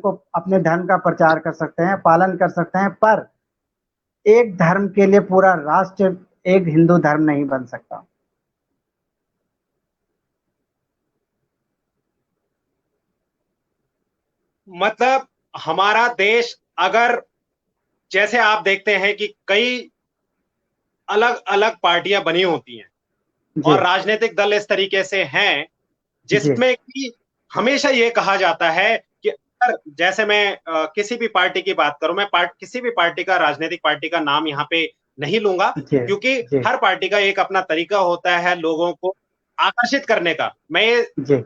का प्रचार कर सकते हैं, पालन कर सकते हैं, पर एक धर्म के लिए पूरा राष्ट्र एक हिंदू धर्म नहीं बन सकता। मतलब हमारा देश, अगर जैसे आप देखते हैं कि कई अलग अलग पार्टियां बनी होती हैं जी, और राजनीतिक दल इस तरीके से हैं जी, जिसमें कि हमेशा ये कहा जाता है कि अगर, जैसे मैं किसी भी पार्टी की बात करूं, मैं किसी भी पार्टी का, राजनीतिक पार्टी का नाम यहाँ पे नहीं लूंगा, जी, क्योंकि जी, हर पार्टी का एक अपना तरीका होता है लोगों को आकर्षित करने का। जी,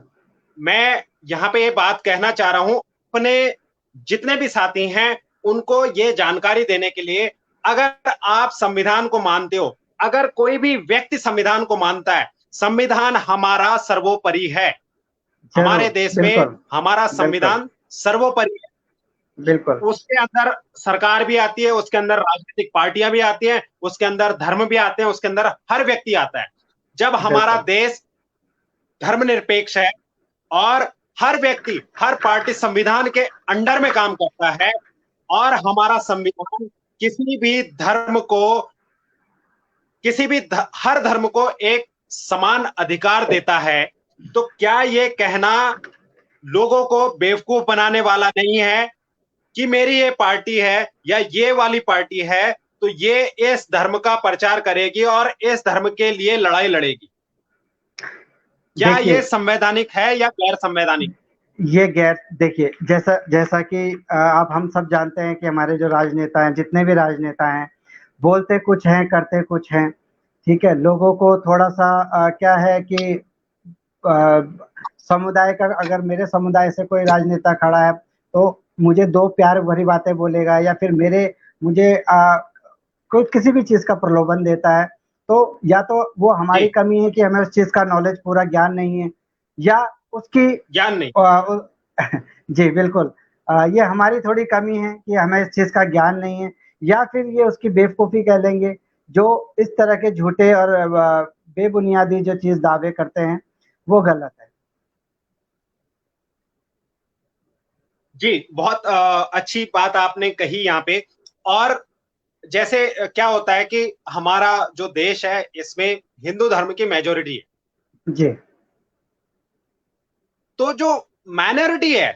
मैं यहाँ पे ये बात कहना चाह रहा हूं अपने जितने भी साथी हैं उनको ये जानकारी देने के लिए, अगर आप संविधान को मानते हो, अगर कोई भी व्यक्ति संविधान को मानता है, संविधान हमारा सर्वोपरि है। हमारे ज़रूर, देश में बिल्कुल, हमारा बिल्कुल, संविधान सर्वोपरि है। बिल्कुल, उसके अंदर सरकार भी आती है, उसके अंदर राजनीतिक पार्टियां भी आती हैं, उसके अंदर धर्म भी आते हैं, उसके अंदर हर व्यक्ति आता है। जब हमारा बिल्कुल, देश धर्मनिरपेक्ष है और हर व्यक्ति, हर पार्टी संविधान के अंडर में काम करता है और हमारा संविधान किसी भी धर्म को, हर धर्म को एक समान अधिकार देता है, तो क्या ये कहना लोगों को बेवकूफ बनाने वाला नहीं है कि मेरी ये पार्टी है या ये वाली पार्टी है तो ये इस धर्म का प्रचार करेगी और इस धर्म के लिए लड़ाई लड़ेगी? क्या ये देखिए, संवैधानिक है या गैर संवैधानिक? ये गैर, देखिए जैसा जैसा कि आप हम सब जानते हैं कि हमारे जो राजनेता हैं, जितने भी राजनेता हैं, बोलते कुछ हैं, करते कुछ हैं, ठीक है? लोगों को थोड़ा-सा क्या है कि अ, समुदाय का, अगर मेरे समुदाय से कोई राजनेता खड़ा है, तो मुझे 2 प्यार भरी बातें बोलेगा या फिर मुझे कोई किसी भी चीज़ का प्रलोभन देता है, तो या तो वो हमारी जी कमी है कि हमें उस चीज का नॉलेज पूरा ज्ञान नहीं है, या उसकी ज्ञान नहीं। जी बिल्कुल, ये हमारी थोड़ी कमी है कि हमें इस चीज का ज्ञान नहीं है, या फिर ये उसकी बेवकूफी कह लेंगे, जो इस तरह के झूठे और बेबुनियादी जो चीज दावे करते हैं वो गलत है। जी, बहुत अच्छी बात आपने कही यहाँ पे। और जैसे क्या होता है कि हमारा जो देश है इसमें हिंदू धर्म की मेजोरिटी है, जी तो जो माइनॉरिटी है,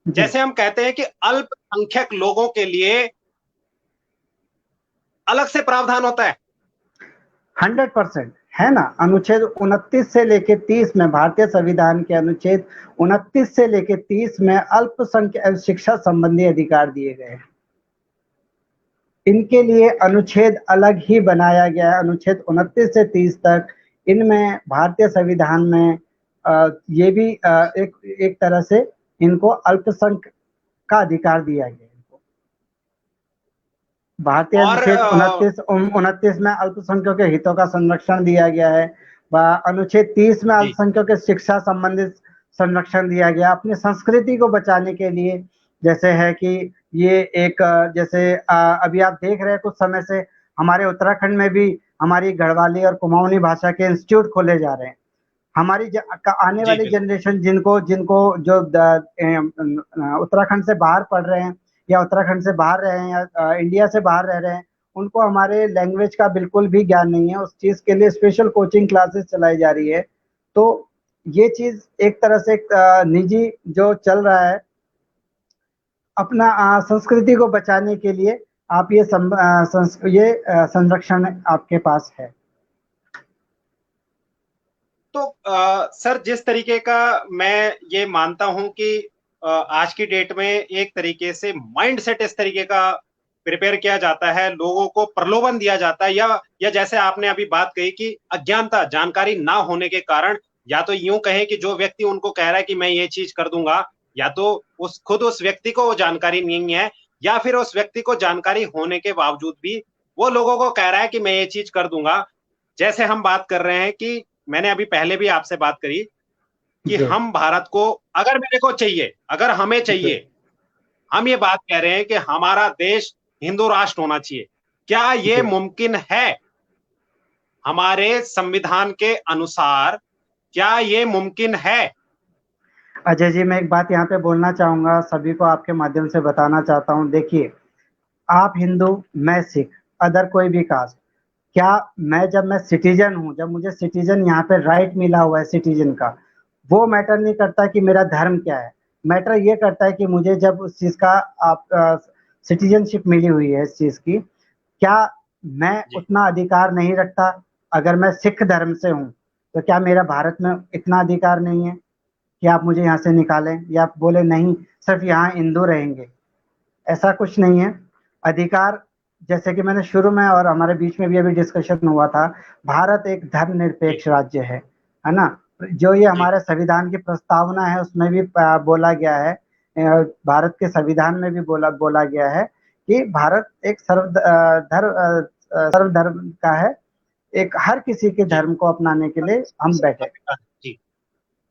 जी जैसे हम कहते हैं कि अल्पसंख्यक लोगों के लिए अलग से प्रावधान होता है। 100% है ना। अनुच्छेद 29 से लेके 30 में, भारतीय संविधान के अनुच्छेद 29 से लेके 30 में अल्पसंख्यक शिक्षा संबंधी अधिकार दिए गए हैं। इनके लिए अनुच्छेद अलग ही बनाया गया है, अनुच्छेद 29 से 30 तक। इनमें भारतीय संविधान में ये भी एक तरह से इनको अल्पसंख्यक का अधिकार दिया गया है। भारतीय और अनुच्छेद 29 में अल्पसंख्यकों के हितों का संरक्षण दिया गया है। अनुच्छेद 30 में जी अल्पसंख्यकों के शिक्षा संबंधित संरक्षण दिया गया अपनी संस्कृति को बचाने के लिए। जैसे है कि ये एक जैसे अभी आप देख रहे हैं कुछ समय से हमारे उत्तराखंड में भी हमारी गढ़वाली और कुमाऊनी भाषा के इंस्टीट्यूट खोले जा रहे हैं। हमारी आने जी वाली बिल्कुल। जनरेशन जिनको जिनको जो उत्तराखंड से बाहर पढ़ रहे हैं, या उत्तराखंड से बाहर रहे हैं, या इंडिया से बाहर रह रहे हैं, उनको हमारे लैंग्वेज का बिल्कुल भी ज्ञान नहीं है। उस चीज के लिए स्पेशल कोचिंग क्लासेस चलाई जा रही है। तो ये चीज एक तरह से निजी जो चल रहा है अपना संस्कृति को बचाने के लिए, आप ये संरक्षण आपके पास है। तो सर, जिस तरीके का मैं ये मानता हूं कि आज की डेट में एक तरीके से माइंड सेट इस तरीके का प्रिपेयर किया जाता है, लोगों को प्रलोभन दिया जाता है, या जैसे आपने अभी बात कही कि अज्ञानता, जानकारी ना होने के कारण, या तो यूं कहें कि जो व्यक्ति उनको कह रहा है कि मैं ये चीज कर दूंगा, या तो उस व्यक्ति को वो जानकारी नहीं है, या फिर उस व्यक्ति को जानकारी होने के बावजूद भी वो लोगों को कह रहा है कि मैं ये चीज कर दूंगा। जैसे हम बात कर रहे हैं कि मैंने अभी पहले भी आपसे बात करी कि जी हम भारत को, अगर मेरे को चाहिए, अगर हमें जी चाहिए, हम ये बात कह रहे हैं कि हमारा देश हिंदू राष्ट्र होना चाहिए। क्या ये जी मुमकिन है? हमारे संविधान के अनुसार क्या ये मुमकिन है? अजय जी, मैं एक बात यहाँ पे बोलना चाहूंगा, सभी को आपके माध्यम से बताना चाहता हूँ। देखिए, आप हिंदू, मैं सिख, अदर कोई भी कास्ट, क्या जब मैं सिटीजन हूँ, जब मुझे सिटीजन यहाँ पे राइट मिला हुआ है सिटीजन का, वो मैटर नहीं करता कि मेरा धर्म क्या है। मैटर ये करता है कि मुझे जब उस चीज का आप सिटीजनशिप मिली हुई है इस चीज की, क्या मैं जी उतना अधिकार नहीं रखता? अगर मैं सिख धर्म से हूँ तो क्या मेरा भारत में इतना अधिकार नहीं है कि आप मुझे यहाँ से निकालें, या आप बोले नहीं सिर्फ यहाँ हिंदू रहेंगे? ऐसा कुछ नहीं है। अधिकार, जैसे कि मैंने शुरू में और हमारे बीच में भी अभी डिस्कशन हुआ था, भारत एक जी धर्मनिरपेक्ष राज्य है ना। जो ये जी हमारे संविधान की प्रस्तावना है उसमें भी बोला गया है, भारत के संविधान में भी बोला गया है कि भारत एक सर्वधर्म का है, एक हर किसी के जी धर्म को अपनाने के लिए हम बैठे, जी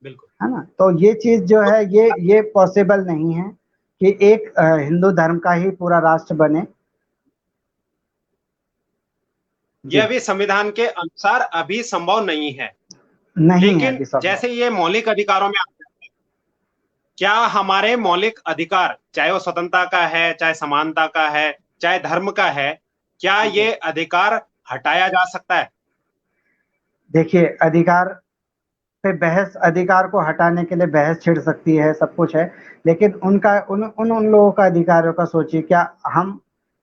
बिल्कुल। है ना। तो ये चीज जो तो है ये पॉसिबल नहीं है कि एक हिंदू धर्म का ही पूरा राष्ट्र बने। यह जी, भी संविधान के अनुसार अभी संभव नहीं है। नहीं है लेकिन अभी संभव। जैसे ये मौलिक अधिकारों में आता है, क्या हमारे मौलिक अधिकार, चाहे वो स्वतंत्रता का है, चाहे समानता का है, चाहे धर्म का है, क्या जी, ये अधिकार हटाया जा सकता है? देखिए, अधिकार पे बहस, अधिकार को हटाने के लिए बहस छिड़ सकती है, सब कुछ है, लेकिन उनका उन लोगों का अधिकारों का सोचिए, क्या हम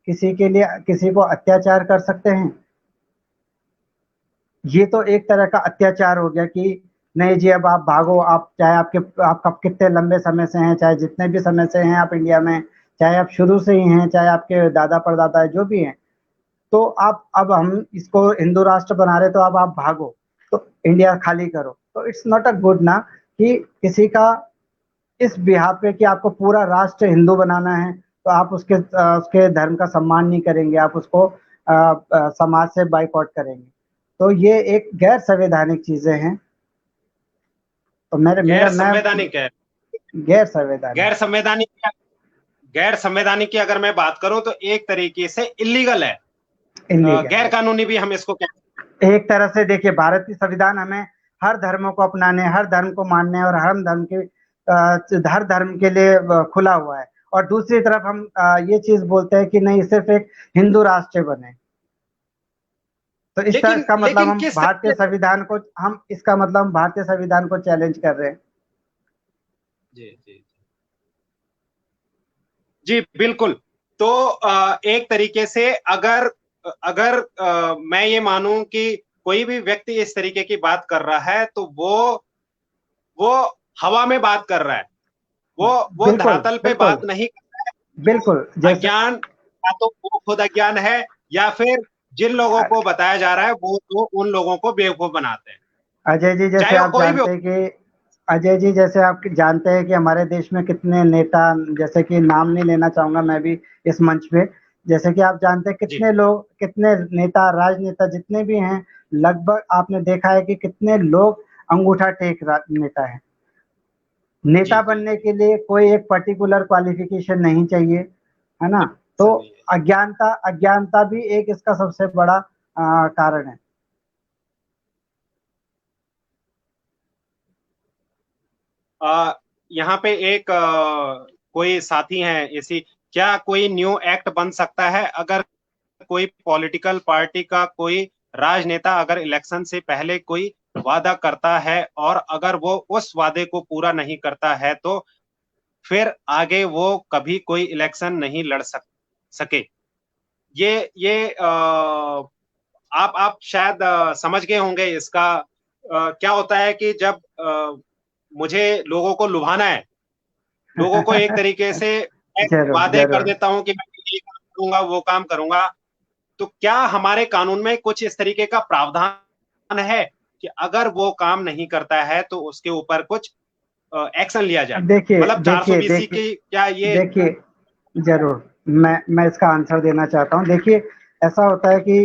किसी के लिए किसी को अत्याचार कर सकते हैं? ये तो एक तरह का अत्याचार हो गया कि नहीं जी अब आप भागो, आप चाहे आप कब कितने लंबे समय से हैं, चाहे जितने भी समय से हैं आप इंडिया में, चाहे आप शुरू से ही हैं, चाहे आपके दादा परदादा जो भी हैं, तो आप अब हम इसको हिंदू राष्ट्र बना रहे तो अब आप भागो, तो इंडिया खाली करो। तो इट्स नॉट अ गुड ना कि किसी का इस बिहाफ पे कि आपको पूरा राष्ट्र हिंदू बनाना है तो आप उसके धर्म का सम्मान नहीं करेंगे, आप उसको समाज से बाइकआउट करेंगे। तो ये एक गैर संवैधानिक चीजें हैं। तो मेरे गैर मेरा मैं संवैधानिक है। गैर संवैधानिक। गैर संवैधानिक, गैर संवैधानिक की अगर मैं बात करूं तो एक तरीके से इलीगल है, इलीगल गैर है कानूनी भी हम इसको कहते एक तरह से। देखिए, भारतीय संविधान हमें हर धर्मों को अपनाने, हर धर्म को मानने और हर धर्म के लिए खुला हुआ है। और दूसरी तरफ हम ये चीज बोलते हैं कि नहीं, सिर्फ एक हिंदू राष्ट्र बने। तो हैं। लेकिन इसका मतलब लेकिन हम किस भारतीय तरीके से, संविधान को हम इसका मतलब हम भारतीय संविधान को चैलेंज कर रहे हैं। जी जी जी बिल्कुल। तो एक तरीके से अगर अगर मैं ये मानूं कि कोई भी व्यक्ति इस तरीके की बात कर रहा है तो वो हवा में बात कर रहा है, वो बिल्कुल धरातल पे बिल्कुल बात नहीं कर रहा है। वो बिल्कुल। जैसे अज्ञान, या तो वो खुद अज्ञान है, या फिर जिन लोगों को बताया जा रहा है वो तो उन लोगों को बेवकूफ बनाते हैं, अजय जी, जैसे चाहे वो आप कोई भी हो। जानते हैं कि अजय जी, जैसे आप जानते हैं कि हमारे देश में कितने नेता, जैसे कि नाम नहीं लेना चाहूंगा मैं भी इस मंच पे, जैसे कि आप जानते हैं जी कितने लोग, कितने नेता, राजनेता जितने भी हैं, लगभग आपने देखा है कि कितने लोग अंगूठा टेक नेता है। जी नेता जी बनने जी, के लिए कोई एक पर्टिकुलर क्वालिफिकेशन नहीं चाहिए, है ना। तो ऐसा नहीं है। अज्ञानता अज्ञानता भी एक इसका सबसे बड़ा कारण है। आ, यहाँ पे एक कोई साथी हैं इसी, क्या कोई न्यू एक्ट बन सकता है अगर कोई पॉलिटिकल पार्टी का कोई राजनेता अगर इलेक्शन से पहले कोई वादा करता है और अगर वो उस वादे को पूरा नहीं करता है तो फिर आगे वो कभी कोई इलेक्शन नहीं लड़ सके। ये आप शायद समझ गए होंगे इसका। क्या होता है कि जब मुझे लोगों को लुभाना है, लोगों को एक तरीके से मैं जरूर वादे कर जरूर। देता हूं कि मैं ये काम करूंगा, वो काम करूंगा। तो क्या हमारे कानून में कुछ इस तरीके का प्रावधान है कि अगर वो काम नहीं करता है तो उसके ऊपर कुछ एक्शन लिया जाए? देखिए मतलब देखिए 420 देखिए की क्या ये? देखिए, जरूर। मैं इसका आंसर देना चाहता हूँ। देखिए, ऐसा होता है कि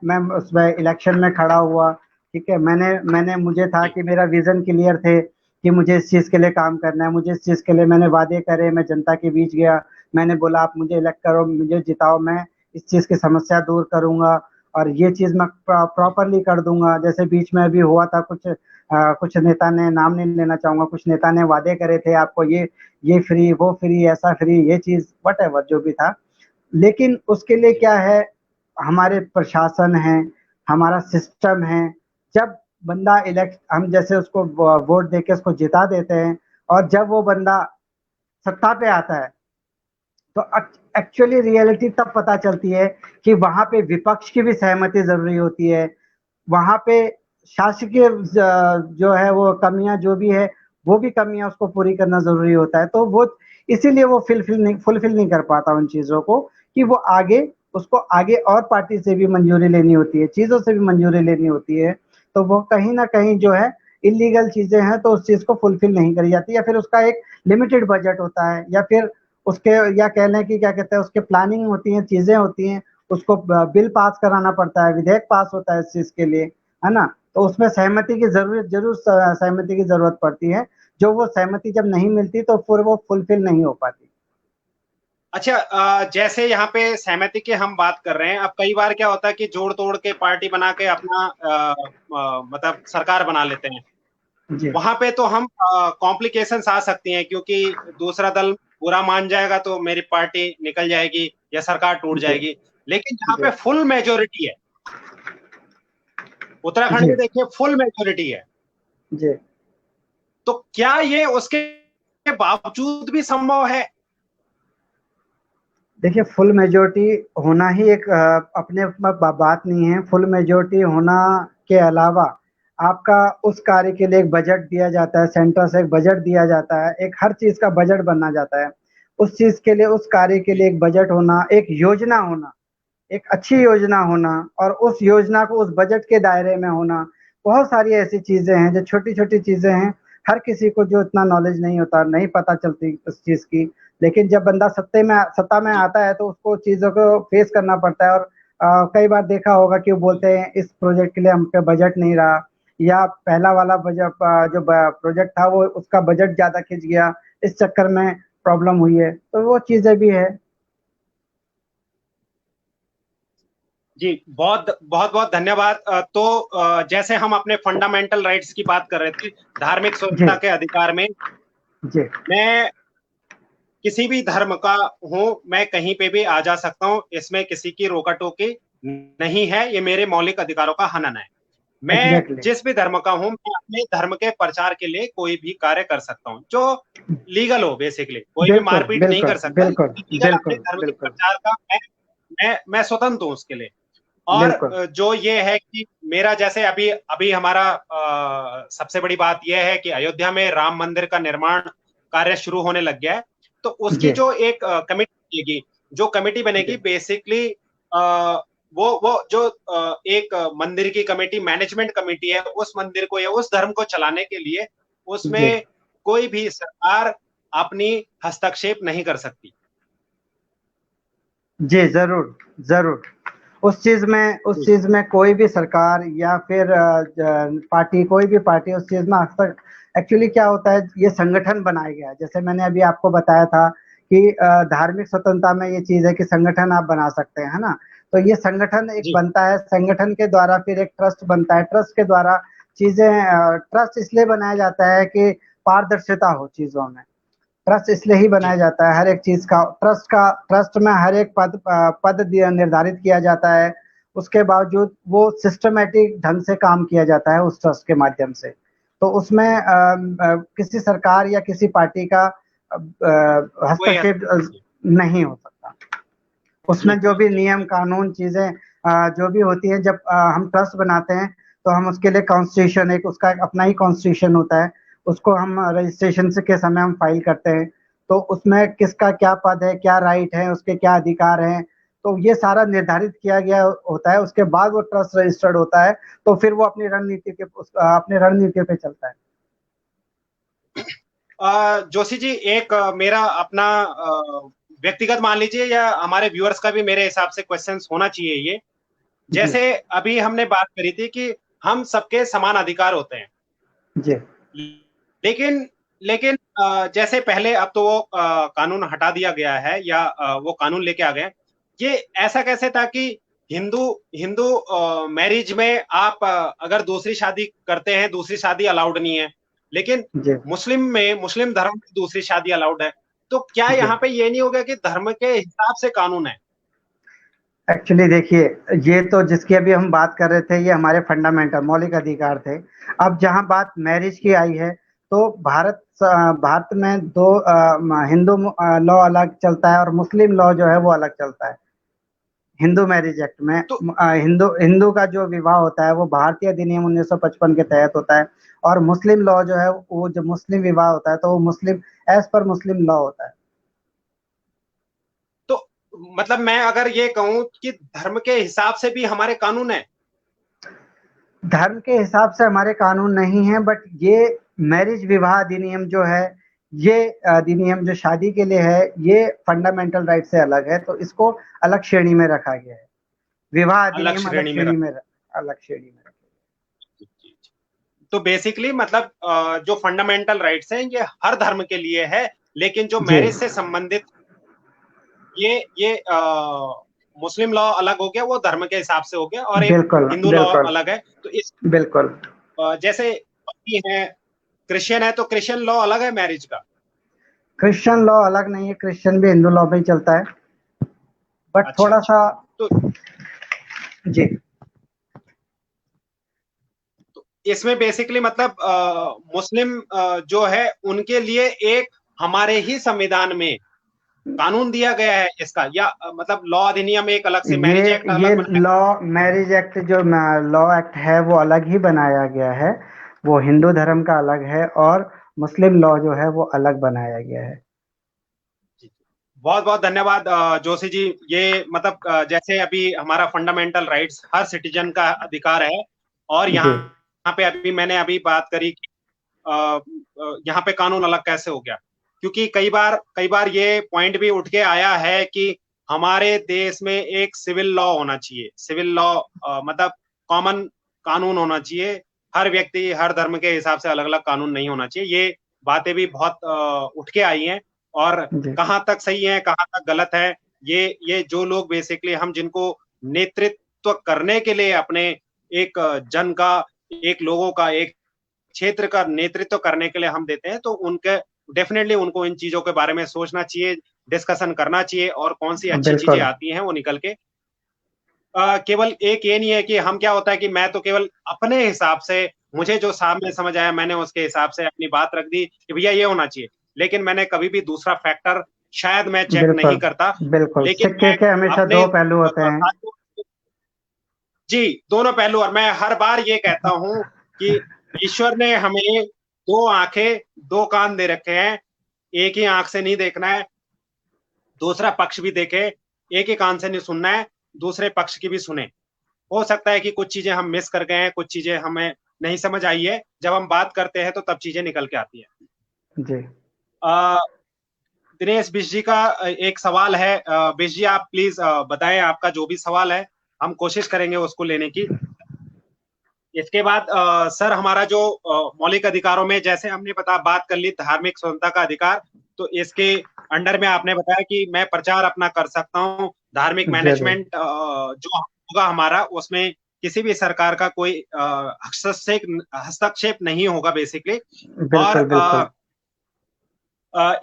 मैं उसमें इलेक्शन में खड़ा हुआ, ठीक है। मैंने मुझे था जी कि मेरा विजन क्लियर थे कि मुझे इस चीज के लिए काम करना है, मुझे इस चीज के लिए मैंने वादे करे, मैं जनता के बीच गया, मैंने बोला आप मुझे इलेक्ट करो, मुझे जिताओ, मैं इस चीज की समस्या दूर करूंगा और ये चीज मैं जी प्रॉपरली कर दूंगा। जैसे बीच में अभी हुआ था कुछ, कुछ नेता ने, नाम नहीं लेना चाहूंगा, कुछ नेता ने वादे करे थे आपको, ये फ्री, वो फ्री, ऐसा फ्री, ये चीज वट एवर जो भी था। लेकिन उसके लिए जी क्या है, हमारे प्रशासन है, हमारा सिस्टम है। जब बंदा इलेक्ट, हम जैसे उसको वोट देके उसको जिता देते हैं, और जब वो बंदा सत्ता पे आता है, तो एक्चुअली रियलिटी तब पता चलती है कि वहां पे विपक्ष की भी सहमति जरूरी होती है। वहां पे शासकीय जो है वो कमियां जो भी है, वो भी कमियां उसको पूरी करना जरूरी होता है। तो वो इसीलिए वो फुलफिल नहीं कर पाता उन चीजों को, कि वो आगे, उसको आगे और पार्टी से भी मंजूरी लेनी होती है, चीजों से भी मंजूरी लेनी होती है। तो वो कहीं ना कहीं जो है इलीगल चीजें हैं, तो उस चीज को फुलफिल नहीं करी जाती, या फिर उसका एक लिमिटेड बजट होता है, या फिर उसके, या कह लें कि क्या कहते हैं, उसके प्लानिंग होती है, चीजें होती हैं, उसको बिल पास कराना पड़ता है, विधेयक पास होता है इस चीज के लिए, है ना। तो उसमें सहमति की जरूरत, जरूर सहमति की जरूरत पड़ती है। जो वो सहमति जब नहीं मिलती तो फिर वो फुलफिल नहीं हो पाती। अच्छा, जैसे यहाँ पे सहमति की हम बात कर रहे हैं, अब कई बार क्या होता है कि जोड़ तोड़ के पार्टी बना के अपना मतलब सरकार बना लेते हैं। जी वहां पे तो हम कॉम्प्लिकेशंस आ सकती हैं, क्योंकि दूसरा दल बुरा मान जाएगा तो मेरी पार्टी निकल जाएगी या सरकार टूट जी जाएगी। लेकिन जहाँ जी पे फुल मेजोरिटी है, उत्तराखंड जी में देखिए फुल मेजोरिटी है, जी। तो क्या ये उसके बावजूद भी संभव है? देखिए, फुल मेजोरिटी होना ही एक अपने आप में बात नहीं है। फुल मेजोरिटी होना के अलावा आपका उस कार्य के लिए एक बजट दिया जाता है, सेंटर से एक बजट दिया जाता है, एक हर चीज का बजट बनना जाता है। उस चीज के लिए, उस कार्य के जी लिए एक बजट होना, एक योजना होना, एक अच्छी योजना होना, और उस योजना को उस बजट के दायरे में होना। बहुत सारी ऐसी चीजें हैं जो छोटी छोटी चीजें हैं, हर किसी को जो इतना नॉलेज नहीं होता, नहीं पता चलती उस चीज की। लेकिन जब बंदा सत्ता में जी आता है तो उसको चीजों को फेस करना पड़ता है, और कई बार देखा होगा कि वो बोलते हैं इस प्रोजेक्ट के लिए हम पे बजट नहीं रहा, या पहला वाला बजट जो प्रोजेक्ट था वो उसका बजट ज्यादा खिंच गया, इस चक्कर में प्रॉब्लम हुई है, तो वो चीजें भी है। जी, बहुत बहुत बहुत धन्यवाद। तो जैसे हम अपने फंडामेंटल राइट्स की बात कर रहे थे, धार्मिक जी स्वतंत्रता के अधिकार में, जी मैं किसी भी धर्म का हूं, मैं कहीं पे भी आ जा सकता हूं, इसमें किसी की रोका टोकी नहीं है, ये मेरे मौलिक अधिकारों का हनन है। मैं एग्जैक्टली। जिस भी धर्म का हूं, मैं अपने धर्म के प्रचार के लिए कोई भी कार्य कर सकता हूं जो लीगल हो। बेसिकली कोई भी बिल्कुल मारपीट नहीं बिल्कुल कर सकता, बिल्कुल लीगल अपने बिल्कुल धर्म के बिल्कुल प्रचार का मैं स्वतंत्र हूं उसके लिए। और बिल्कुल। जो ये है कि मेरा जैसे अभी अभी हमारा सबसे बड़ी बात यह है कि अयोध्या में राम मंदिर का निर्माण कार्य शुरू होने लग गया है। तो उसकी जी जो एक कमेटी बनेगी, जो कमेटी बनेगी, जी बेसिकली वो जो एक मंदिर की कमेटी, मैनेजमेंट कमेटी है, उस मंदिर को या उस धर्म को चलाने के लिए जी उसमें कोई भी सरकार अपनी हस्तक्षेप नहीं कर सकती। जी, जरूर जरूर। उस चीज में कोई भी सरकार या फिर पार्टी, कोई भी पार्टी उस चीज में हस्तक, एक्चुअली क्या होता है, ये संगठन बनाया गया है, जैसे मैंने अभी आपको बताया था कि धार्मिक स्वतंत्रता में ये चीज है कि संगठन आप बना सकते हैं, है ना। तो ये संगठन एक जी बनता है, संगठन के द्वारा फिर एक ट्रस्ट बनता है, ट्रस्ट के द्वारा चीजें, ट्रस्ट इसलिए बनाया जाता है कि पारदर्शिता हो चीजों में। ट्रस्ट इसलिए ही जी बनाया जाता है, हर एक चीज का ट्रस्ट में हर एक पद निर्धारित किया जाता है। उसके बावजूद वो सिस्टमेटिक ढंग से काम किया जाता है उस ट्रस्ट के माध्यम से। तो उसमें किसी सरकार या किसी पार्टी का कोई हस्तक्षेप हस्तक्षेप नहीं। नहीं हो सकता। जी उसमें जो जी भी जी नियम जी कानून चीजें जो भी होती है, जब हम ट्रस्ट बनाते हैं तो हम उसके लिए कॉन्स्टिट्यूशन, एक उसका एक अपना ही कॉन्स्टिट्यूशन होता है, उसको हम रजिस्ट्रेशन से के समय हम फाइल करते हैं। तो उसमें किसका क्या पद है, क्या राइट है, उसके क्या अधिकार हैं, तो ये सारा निर्धारित किया गया होता है। उसके बाद वो ट्रस्ट रजिस्टर्ड होता है, तो फिर वो अपनी रणनीति पे चलता है। जोशी जी, एक मेरा अपना व्यक्तिगत मान लीजिए, या हमारे व्यूअर्स का भी मेरे हिसाब से क्वेश्चंस होना चाहिए ये। जी जैसे अभी हमने बात करी थी कि हम सबके समान अधिकार होते हैं, जी लेकिन लेकिन जैसे पहले, अब तो वो कानून हटा दिया गया है, या वो कानून लेके आ गए। ये ऐसा कैसे था कि हिंदू हिंदू मैरिज में आप अगर दूसरी शादी करते हैं, दूसरी शादी अलाउड नहीं है, लेकिन जी मुस्लिम धर्म में दूसरी शादी अलाउड है। तो क्या जी। यहाँ पे ये नहीं हो गया कि धर्म के हिसाब से कानून है? एक्चुअली देखिए, ये तो जिसकी अभी हम बात कर रहे थे, ये हमारे फंडामेंटल मौलिक अधिकार थे। अब जहां बात मैरिज की आई है, तो भारत में दो हिंदू लॉ अलग चलता है और मुस्लिम लॉ जो है वो अलग चलता है। हिंदू मैरिज एक्ट में तो हिंदू हिंदू का जो विवाह होता है वो भारतीय अधिनियम 1955 के तहत होता है। और मुस्लिम लॉ जो है, वो जो मुस्लिम विवाह होता है तो वो मुस्लिम, एज पर मुस्लिम लॉ होता है। तो मतलब मैं अगर ये कहूं कि धर्म के हिसाब से भी हमारे कानून है। धर्म के हिसाब से हमारे कानून नहीं है, बट ये मैरिज विवाह अधिनियम जो है, ये अधिनियम जो शादी के लिए है, ये फंडामेंटल राइट से अलग है, तो इसको अलग श्रेणी में रखा गया है। विवाह अलग अधिनियम अलग श्रेणी में श्रेणी रख। में, अलग श्रेणी में रखा तो बेसिकली मतलब जो फंडामेंटल राइट्स हैं ये हर धर्म के लिए है, लेकिन जो जी मैरिज से संबंधित, ये मुस्लिम लॉ अलग हो गया, वो धर्म के हिसाब से हो गया, और एक बिल्कुल हिंदू लॉ बिल्कुल अलग है। तो इस बिल्कुल। जैसे बाकी है, क्रिश्चियन है, तो क्रिश्चियन लॉ अलग है मैरिज का। क्रिश्चियन लॉ अलग नहीं है, क्रिश्चियन भी हिंदू लॉ में ही चलता है, बट अच्छा थोड़ा अच्छा। सा। तो जी इसमें बेसिकली मतलब मुस्लिम जो है उनके लिए एक हमारे ही संविधान में कानून दिया गया है इसका, या मतलब लॉ अधिनियम एक अलग से, ये मैरिज एक्ट ये अलग बनाया। लॉ, मैरिज एक्ट जो लॉ एक्ट है वो अलग ही बनाया गया है। वो हिंदू धर्म का अलग है और मुस्लिम लॉ जो है वो अलग बनाया गया है। बहुत बहुत धन्यवाद जोशी जी। ये मतलब जैसे अभी हमारा फंडामेंटल राइट्स हर सिटीजन का अधिकार है, और जी यहाँ पे अभी मैंने अभी बात करी कि यहाँ पे कानून अलग कैसे हो गया, क्योंकि कई बार ये पॉइंट भी उठ के आया है कि हमारे देश में एक सिविल लॉ होना चाहिए। सिविल लॉ मतलब कॉमन कानून होना चाहिए। हर व्यक्ति हर धर्म के हिसाब से अलग अलग कानून नहीं होना चाहिए। ये बातें भी बहुत उठ के आई हैं, और जी कहाँ तक सही है कहाँ तक गलत है, ये जो लोग बेसिकली हम जिनको नेतृत्व करने के लिए अपने एक जन का, एक लोगों का, एक क्षेत्र का नेतृत्व करने के लिए हम देते हैं, तो उनके डेफिनेटली उनको इन चीजों के बारे में सोचना चाहिए, डिस्कशन करना चाहिए, और कौन सी अच्छी चीजें बिल्कुल आती हैं वो निकल के केवल एक ये नहीं है कि हम क्या होता है कि मैं तो केवल अपने हिसाब से, मुझे जो सामने समझ आया मैंने उसके हिसाब से अपनी बात रख दी कि भैया ये होना चाहिए, लेकिन मैंने कभी भी दूसरा फैक्टर शायद मैं चेक नहीं बिल्कुल करता। बिल्कुल, लेकिन सिक्के मैं के हमेशा अपने दो पहलू होते हैं। साथियों, जी दोनों पहलू, और मैं हर बार ये कहता हूं कि ईश्वर ने हमें दो आंखें दो कान दे रखे हैं, एक ही आंख से नहीं देखना है, दूसरा पक्ष भी देखे, एक ही कान से नहीं सुनना है, दूसरे पक्ष की भी सुने। हो सकता है कि कुछ चीजें हम मिस कर गए हैं, कुछ चीजें हमें नहीं समझ आई है, जब हम बात करते हैं तो तब चीजें निकल के आती है। जी दिनेश बिश जी का एक सवाल है। बिश जी आप प्लीज बताएं आपका जो भी सवाल है, हम कोशिश करेंगे उसको लेने की। इसके बाद सर हमारा जो मौलिक अधिकारों में जैसे हमने बात कर ली धार्मिक स्वतंत्रता का अधिकार, तो इसके अंडर में आपने बताया कि मैं प्रचार अपना कर सकता हूँ, धार्मिक जरूर, मैनेजमेंट जो होगा हमारा, उसमें किसी भी सरकार का कोई हस्तक्षेप हस्तक्षेप नहीं होगा बेसिकली। और बिल्कुल बिल्कुल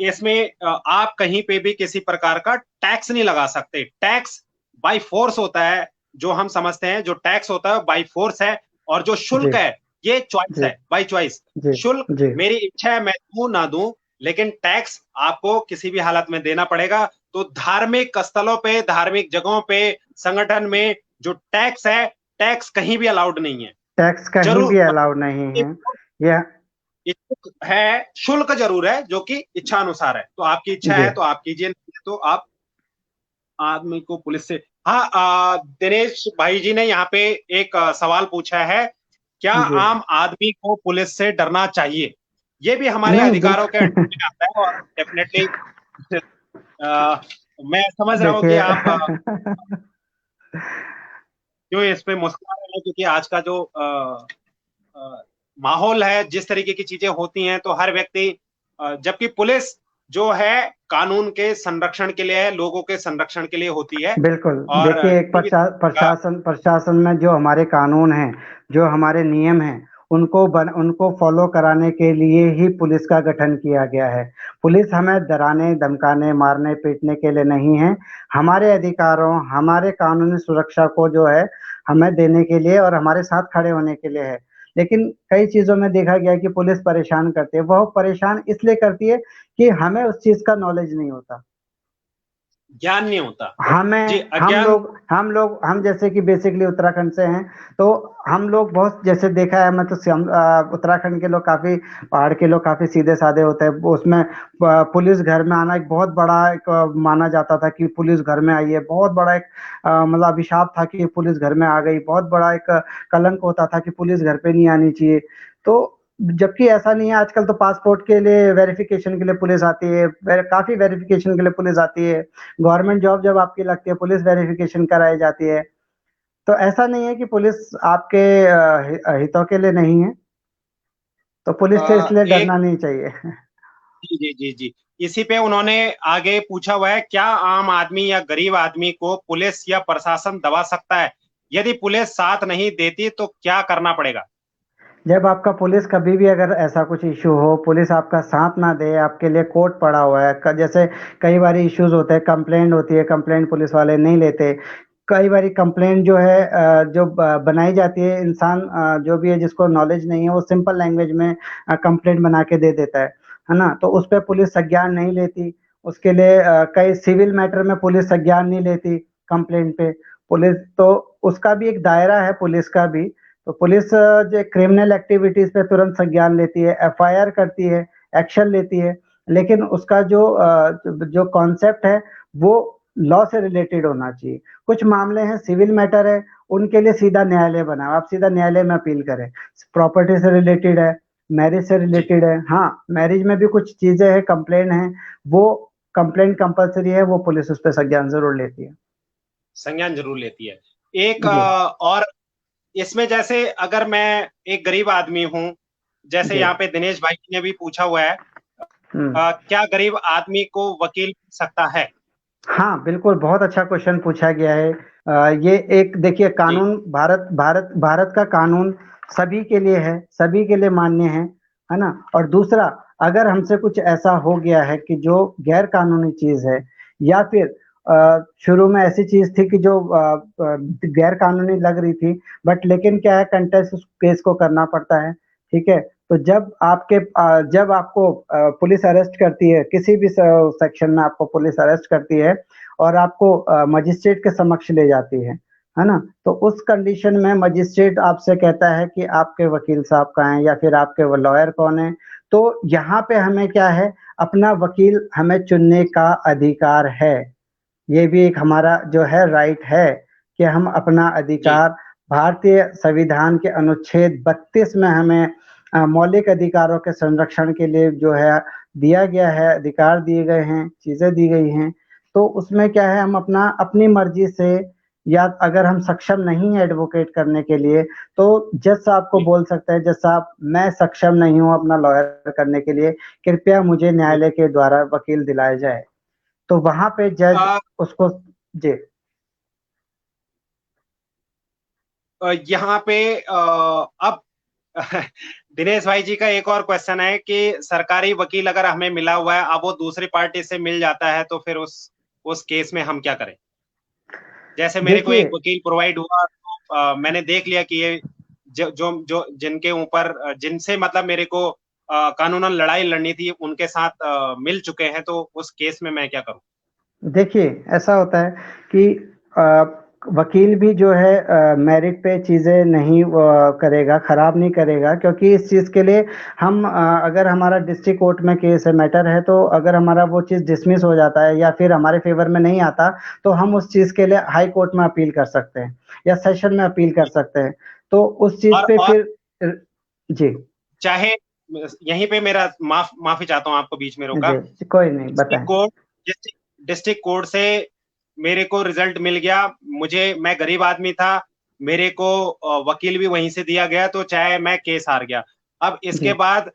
इसमें आप कहीं पे भी किसी प्रकार का टैक्स नहीं लगा सकते। टैक्स बाय फोर्स होता है, जो हम समझते हैं जो टैक्स होता है बाय फोर्स है, और जो जी शुल्क है ये चॉइस जी है, बाय चॉइस। जी शुल्क जी मेरी इच्छा है मैं दूं ना दूं, लेकिन टैक्स आपको किसी भी हालत में देना पड़ेगा। तो धार्मिक स्थलों पे, धार्मिक जगहों पे, संगठन में जो टैक्स है, टैक्स कहीं भी अलाउड नहीं है। टैक्स कहीं जरूर भी अलाउड नहीं है। यह इच्छुक है, शुल्क जरूर है जो कि इच्छा अनुसार है, तो आपकी इच्छा जी है तो आप कीजिए, नहीं है तो आप आदमी को पुलिस से। हाँ, दिनेश भाई जी ने यहाँ पे एक सवाल पूछा है, क्या जी आम आदमी को पुलिस से डरना चाहिए? ये भी हमारे नहीं अधिकारों के अंडर में आता है, और डेफिनेटली मैं समझ रहा हूँ कि देखिए आप क्यों इस पे मुस्कुरा रहे हैं, क्योंकि आज का जो अ, माहौल है, जिस तरीके की चीजें होती हैं, तो हर व्यक्ति जबकि पुलिस जो है कानून के संरक्षण के लिए है, लोगों के संरक्षण के लिए होती है। बिल्कुल, और देखिए एक प्रशासन प्रशासन में जो हमारे कानून हैं, जो हमारे नियम हैं, उनको फ़ॉलो कराने के लिए ही पुलिस का गठन किया गया है। पुलिस हमें डराने, धमकाने, मारने, पीटने के लिए नहीं है, हमारे अधिकारों, हमारे कानूनी सुरक्षा को जो है, हमें देने के लिए और हमारे साथ खड़े होने के लिए है। लेकिन कई चीज़ों में देखा गया है कि पुलिस परेशान करती है, वो परेशान इसलिए करती है कि हमें उस चीज़ का नॉलेज नहीं होता। ज्ञान नहीं होता। जी, हमें अज्ञान। हम जैसे कि बेसिकली उत्तराखंड से हैं, तो हम लोग बहुत जैसे देखा है, मैं तो उत्तराखंड के लोग काफ़ी, पहाड़ के लोग काफ़ी सीधे-साधे होते हैं। वो उसमें पुलिस घर में आना एक बहुत बड़ा एक माना जाता था कि पुलिस घर में आई है, बहुत बड़ा एक मतलब अभिशाप था कि पुलिस घर में आ गई, बहुत बड़ा एक कलंक होता था कि पुलिस घर पे नहीं आनी चाहिए। तो जबकि ऐसा नहीं है, आजकल तो पासपोर्ट के लिए वेरिफ़िकेशन के लिए पुलिस आती है, काफ़ी वेरिफ़िकेशन के लिए पुलिस आती है। गवर्नमेंट जॉब जब आपकी लगती है, पुलिस वेरिफिकेशन कराई जाती है। तो ऐसा नहीं है कि पुलिस आपके हितों के लिए नहीं है, तो पुलिस से इसलिए एक, डरना नहीं चाहिए। जी जी जी जी, इसी पे उन्होंने आगे पूछा हुआ है, क्या आम आदमी या गरीब आदमी को पुलिस या प्रशासन दबा सकता है? यदि पुलिस साथ नहीं देती तो क्या करना पड़ेगा? जब आपका पुलिस कभी भी अगर ऐसा कुछ इश्यू हो, पुलिस आपका साथ ना दे, आपके लिए कोर्ट पड़ा हुआ है, जैसे कई बार इश्यूज होते हैं, कंप्लेंट होती है, कंप्लेंट पुलिस वाले नहीं लेते। कई बारी कंप्लेंट जो है जो बनाई जाती है, इंसान जो भी है जिसको नॉलेज नहीं है, वो सिंपल लैंग्वेज में कंप्लेंट बना के दे देता है ना? तो उस पे पुलिस संज्ञान नहीं लेती। उसके लिए कई सिविल मैटर में पुलिस संज्ञान नहीं लेती कंप्लेंट पे। पुलिस तो उसका भी एक दायरा है पुलिस का भी। तो पुलिस जो क्रिमिनल एक्टिविटीज़ पे तुरंत संज्ञान लेती है, एफआईआर करती है, एक्शन लेती है, लेकिन उसका जो कॉन्सेप्ट है, वो लॉ से रिलेटेड होना चाहिए। कुछ मामले हैं सिविल मैटर है, उनके लिए सीधा न्यायालय बना है, आप सीधा न्यायालय में अपील करें। प्रॉपर्टी से रिलेटेड है, मैरिज से जी रिलेटेड है, हाँ, मैरिज में भी कुछ चीज़ें हैं, कंप्लेंट हैं, वो कंप्लेंट कंपलसरी है, वो पुलिस उस पर संज्ञान जरूर लेती है। संज्ञान जरूर लेती है। एक और इसमें जैसे अगर मैं एक गरीब आदमी हूं, जैसे यहाँ पे दिनेश भाई ने भी पूछा हुआ है, क्या गरीब आदमी को वकील मिल सकता है? हाँ बिल्कुल, बहुत अच्छा क्वेश्चन पूछा गया है। ये एक देखिए, कानून भारत भारत भारत का कानून सभी के लिए है, सभी के लिए मान्य है ना। और दूसरा, अगर हमसे कुछ ऐसा हो गया है कि जो गैर कानूनी चीज है, या फिर शुरू में ऐसी चीज थी कि जो गैर कानूनी लग रही थी, बट लेकिन क्या है, कंटेस्ट उस केस को करना पड़ता है, ठीक है। तो जब आपको पुलिस अरेस्ट करती है, किसी भी सेक्शन में आपको पुलिस अरेस्ट करती है और आपको मजिस्ट्रेट के समक्ष ले जाती है ना, तो उस कंडीशन में मजिस्ट्रेट आपसे कहता है कि आपके वकील साहब कहाँ हैं या फिर आपके लॉयर कौन है। तो यहाँ पे हमें क्या है, अपना वकील हमें चुनने का अधिकार है। ये भी एक हमारा जो है राइट है कि हम अपना अधिकार, भारतीय संविधान के अनुच्छेद 32 में हमें मौलिक अधिकारों के संरक्षण के लिए जो है दिया गया है, अधिकार दिए गए हैं, चीजें दी गई हैं। तो उसमें क्या है, हम अपना अपनी मर्जी से, या अगर हम सक्षम नहीं है एडवोकेट करने के लिए, तो जज साहब को बोल सकते हैं, जज साहब मैं सक्षम नहीं हूँ अपना लॉयर करने के लिए, कृपया मुझे न्यायालय के द्वारा वकील दिलाया जाए। तो वहां पे जज उसको जी यहाँ पे अब दिनेश भाई जी का एक और क्वेश्चन है कि सरकारी वकील अगर हमें मिला हुआ है, अब वो दूसरी पार्टी से मिल जाता है, तो फिर उस केस में हम क्या करें? जैसे मेरे को एक वकील प्रोवाइड हुआ, तो मैंने देख लिया कि ये जो जिनके ऊपर जिनसे मतलब मेरे को कानूनन लड़ाई लड़नी थी, उनके साथ मिल चुके हैं, तो उस केस में मैं क्या करूं? देखिए, ऐसा होता है कि वकील भी जो है मेरिट पे चीजें नहीं करेगा, खराब नहीं करेगा, क्योंकि इस चीज के लिए हम अगर हमारा डिस्ट्रिक्ट कोर्ट में केस है, मैटर है, तो अगर हमारा वो चीज डिसमिस हो जाता है या फिर हमारे फेवर में नहीं आता, तो हम उस चीज के लिए हाई कोर्ट में अपील कर सकते हैं या सेशन में अपील कर सकते हैं। तो उस चीज पे फिर जी चाहे यहीं पे मेरा माफी चाहता हूं आपको बीच में रोका। जी कोई नहीं, बताएं। डिस्ट्रिक्ट कोर्ट से मेरे को रिजल्ट मिल गया, मैं गरीब आदमी था, मेरे को वकील भी वहीं से दिया गया, तो चाहे मैं केस हार गया। अब इसके बाद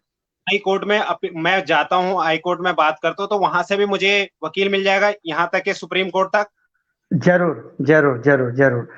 हाई कोर्ट में मैं जाता हूँ, हाई कोर्ट में बात करता हूँ, तो वहां से भी मुझे वकील मिल जाएगा, यहाँ तक कि सुप्रीम कोर्ट तक? जरूर जरूर जरूर जरूर।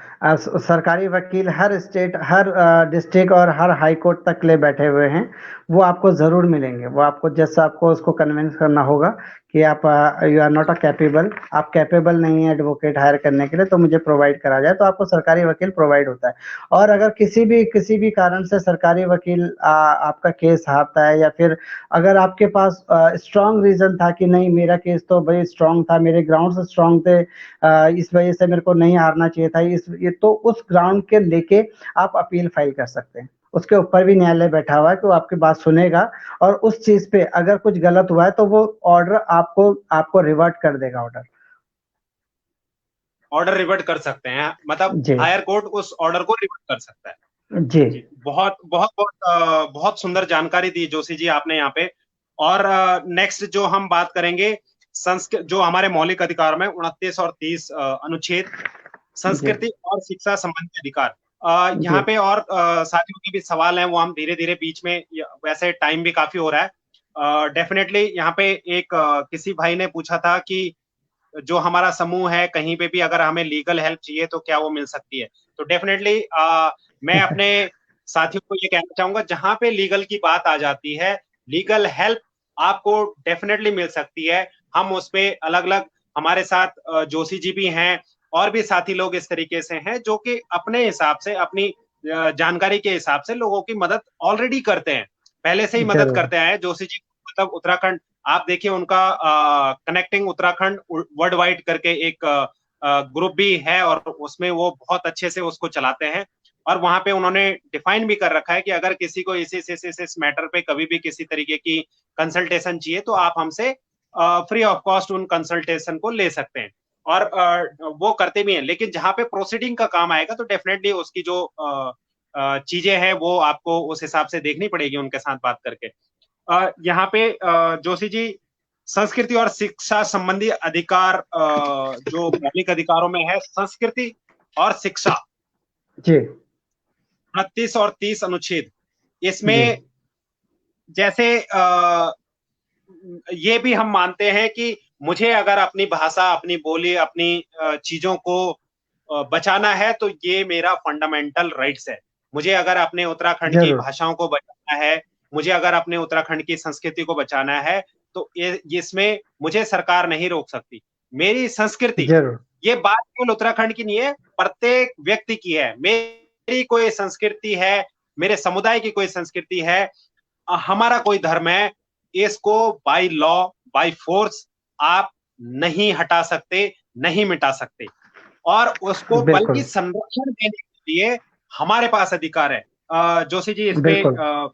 सरकारी वकील हर स्टेट, हर डिस्ट्रिक्ट और हर हाई कोर्ट तक ले बैठे हुए हैं, वो आपको जरूर मिलेंगे। वो आपको जस्ट आपको उसको कन्विंस करना होगा कि आप you are not a capable, आप कैपेबल नहीं है एडवोकेट हायर करने के लिए, तो मुझे प्रोवाइड करा जाए, तो आपको सरकारी वकील प्रोवाइड होता है। और अगर किसी भी कारण से सरकारी वकील आपका केस हारता है, या फिर अगर आपके पास स्ट्रांग रीजन था कि नहीं मेरा केस तो भाई स्ट्रांग था, मेरे ग्राउंड्स स्ट्रांग थे, इस वजह से मेरे को नहीं हारना चाहिए था, तो उस ग्राउंड के लेके आप अपील फाइल कर सकते हैं। उसके ऊपर भी न्यायालय बैठा हुआ है कि वो आपकी बात सुनेगा, और उस चीज पे अगर कुछ गलत हुआ है तो वो ऑर्डर आपको रिवर्ट कर देगा। ऑर्डर रिवर्ट कर सकते हैं, मतलब हायर कोर्ट उस ऑर्डर को रिवर्ट कर सकता है। जी बहुत बहुत बहुत सुंदर जानकारी दी जोशी जी आपने यहाँ पे। और नेक्स्ट जो हम बात करेंगे, संस्कृत, जो हमारे मौलिक अधिकार में 29 और 30 अनुच्छेद, संस्कृति और शिक्षा संबंधी अधिकार। यहाँ पे और साथियों के भी सवाल हैं, वो हम धीरे धीरे बीच में, वैसे टाइम भी काफी हो रहा है। डेफिनेटली यहाँ पे एक किसी भाई ने पूछा था कि जो हमारा समूह है, कहीं पे भी अगर हमें लीगल हेल्प चाहिए तो क्या वो मिल सकती है? तो डेफिनेटली मैं अपने साथियों को ये कहना चाहूंगा, जहां पे लीगल की बात आ जाती है, लीगल हेल्प आपको डेफिनेटली मिल सकती है। हम उस पे अलग अलग, हमारे साथ जोशी जी भी हैं, और भी साथी लोग इस तरीके से हैं जो कि अपने हिसाब से, अपनी जानकारी के हिसाब से लोगों की मदद ऑलरेडी करते हैं, पहले से ही मदद करते आए हैं। जोशी जी मतलब उत्तराखंड, आप देखिए उनका कनेक्टिंग उत्तराखंड वर्ल्ड वाइड करके एक ग्रुप भी है, और उसमें वो बहुत अच्छे से उसको चलाते हैं। और वहां पे उन्होंने डिफाइन भी कर रखा है कि अगर किसी को इस मैटर पे कभी भी किसी तरीके की कंसल्टेशन चाहिए, तो आप हमसे फ्री ऑफ कॉस्ट उन कंसल्टेशन को ले सकते हैं, और वो करते भी हैं। लेकिन जहां पे प्रोसीडिंग का काम आएगा, तो डेफिनेटली उसकी जो चीजें हैं, वो आपको उस हिसाब से देखनी पड़ेगी उनके साथ बात करके। यहाँ पे जोशी जी, संस्कृति और शिक्षा संबंधी अधिकार, जो मौलिक अधिकारों में है संस्कृति और शिक्षा, जी 29 और 30 अनुच्छेद, इसमें जैसे ये भी हम मानते हैं कि मुझे अगर अपनी भाषा, अपनी बोली, अपनी चीजों को बचाना है तो ये मेरा फंडामेंटल राइट्स है। मुझे अगर अपने उत्तराखंड की जरूर भाषाओं को बचाना है, मुझे अगर अपने उत्तराखंड की संस्कृति को बचाना है, तो इसमें मुझे सरकार नहीं रोक सकती। मेरी संस्कृति, जरूर ये बात केवल उत्तराखंड की नहीं है, प्रत्येक व्यक्ति की है। मेरी कोई संस्कृति है, मेरे समुदाय की कोई संस्कृति है, हमारा कोई धर्म है, इसको बाय लॉ, बाय फोर्स आप नहीं हटा सकते, नहीं मिटा सकते। और उसको बल्कि बिल्कुल संरक्षण देने के लिए हमारे पास अधिकार है। जोशी जी, इस पे बिल्कुल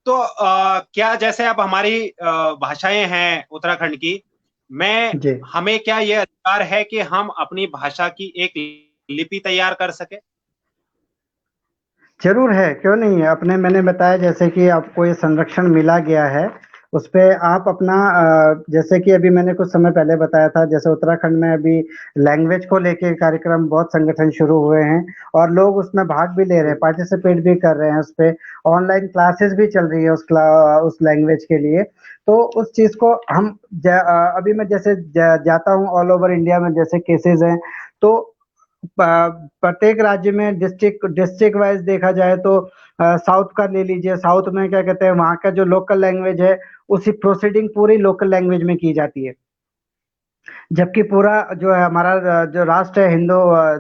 तो क्या जैसे अब हमारी भाषाएं हैं उत्तराखंड की, जी हमें क्या ये अधिकार है कि हम अपनी भाषा की एक लिपि तैयार कर सके? जरूर है, क्यों नहीं है। अपने मैंने बताया जैसे कि आपको ये संरक्षण मिला गया है, उस पे आप अपना जैसे कि अभी मैंने कुछ समय पहले बताया था, जैसे उत्तराखंड में अभी लैंग्वेज को लेके कार्यक्रम बहुत संगठन शुरू हुए हैं और लोग उसमें भाग भी ले रहे हैं, पार्टिसिपेट भी कर रहे हैं उस पे। ऑनलाइन क्लासेस भी चल रही है उस लैंग्वेज के लिए। तो उस चीज को हम अभी मैं जैसे जाता हूँ ऑल ओवर इंडिया में, जैसे केसेस हैं, तो प्रत्येक राज्य में डिस्ट्रिक्ट डिस्ट्रिक्ट वाइज देखा जाए तो साउथ का ले लीजिए, साउथ में क्या कहते हैं, वहाँ का जो लोकल लैंग्वेज है उसी प्रोसीडिंग पूरी लोकल लैंग्वेज में की जाती है। जबकि पूरा जो है हमारा जो राष्ट्र है हिंदू,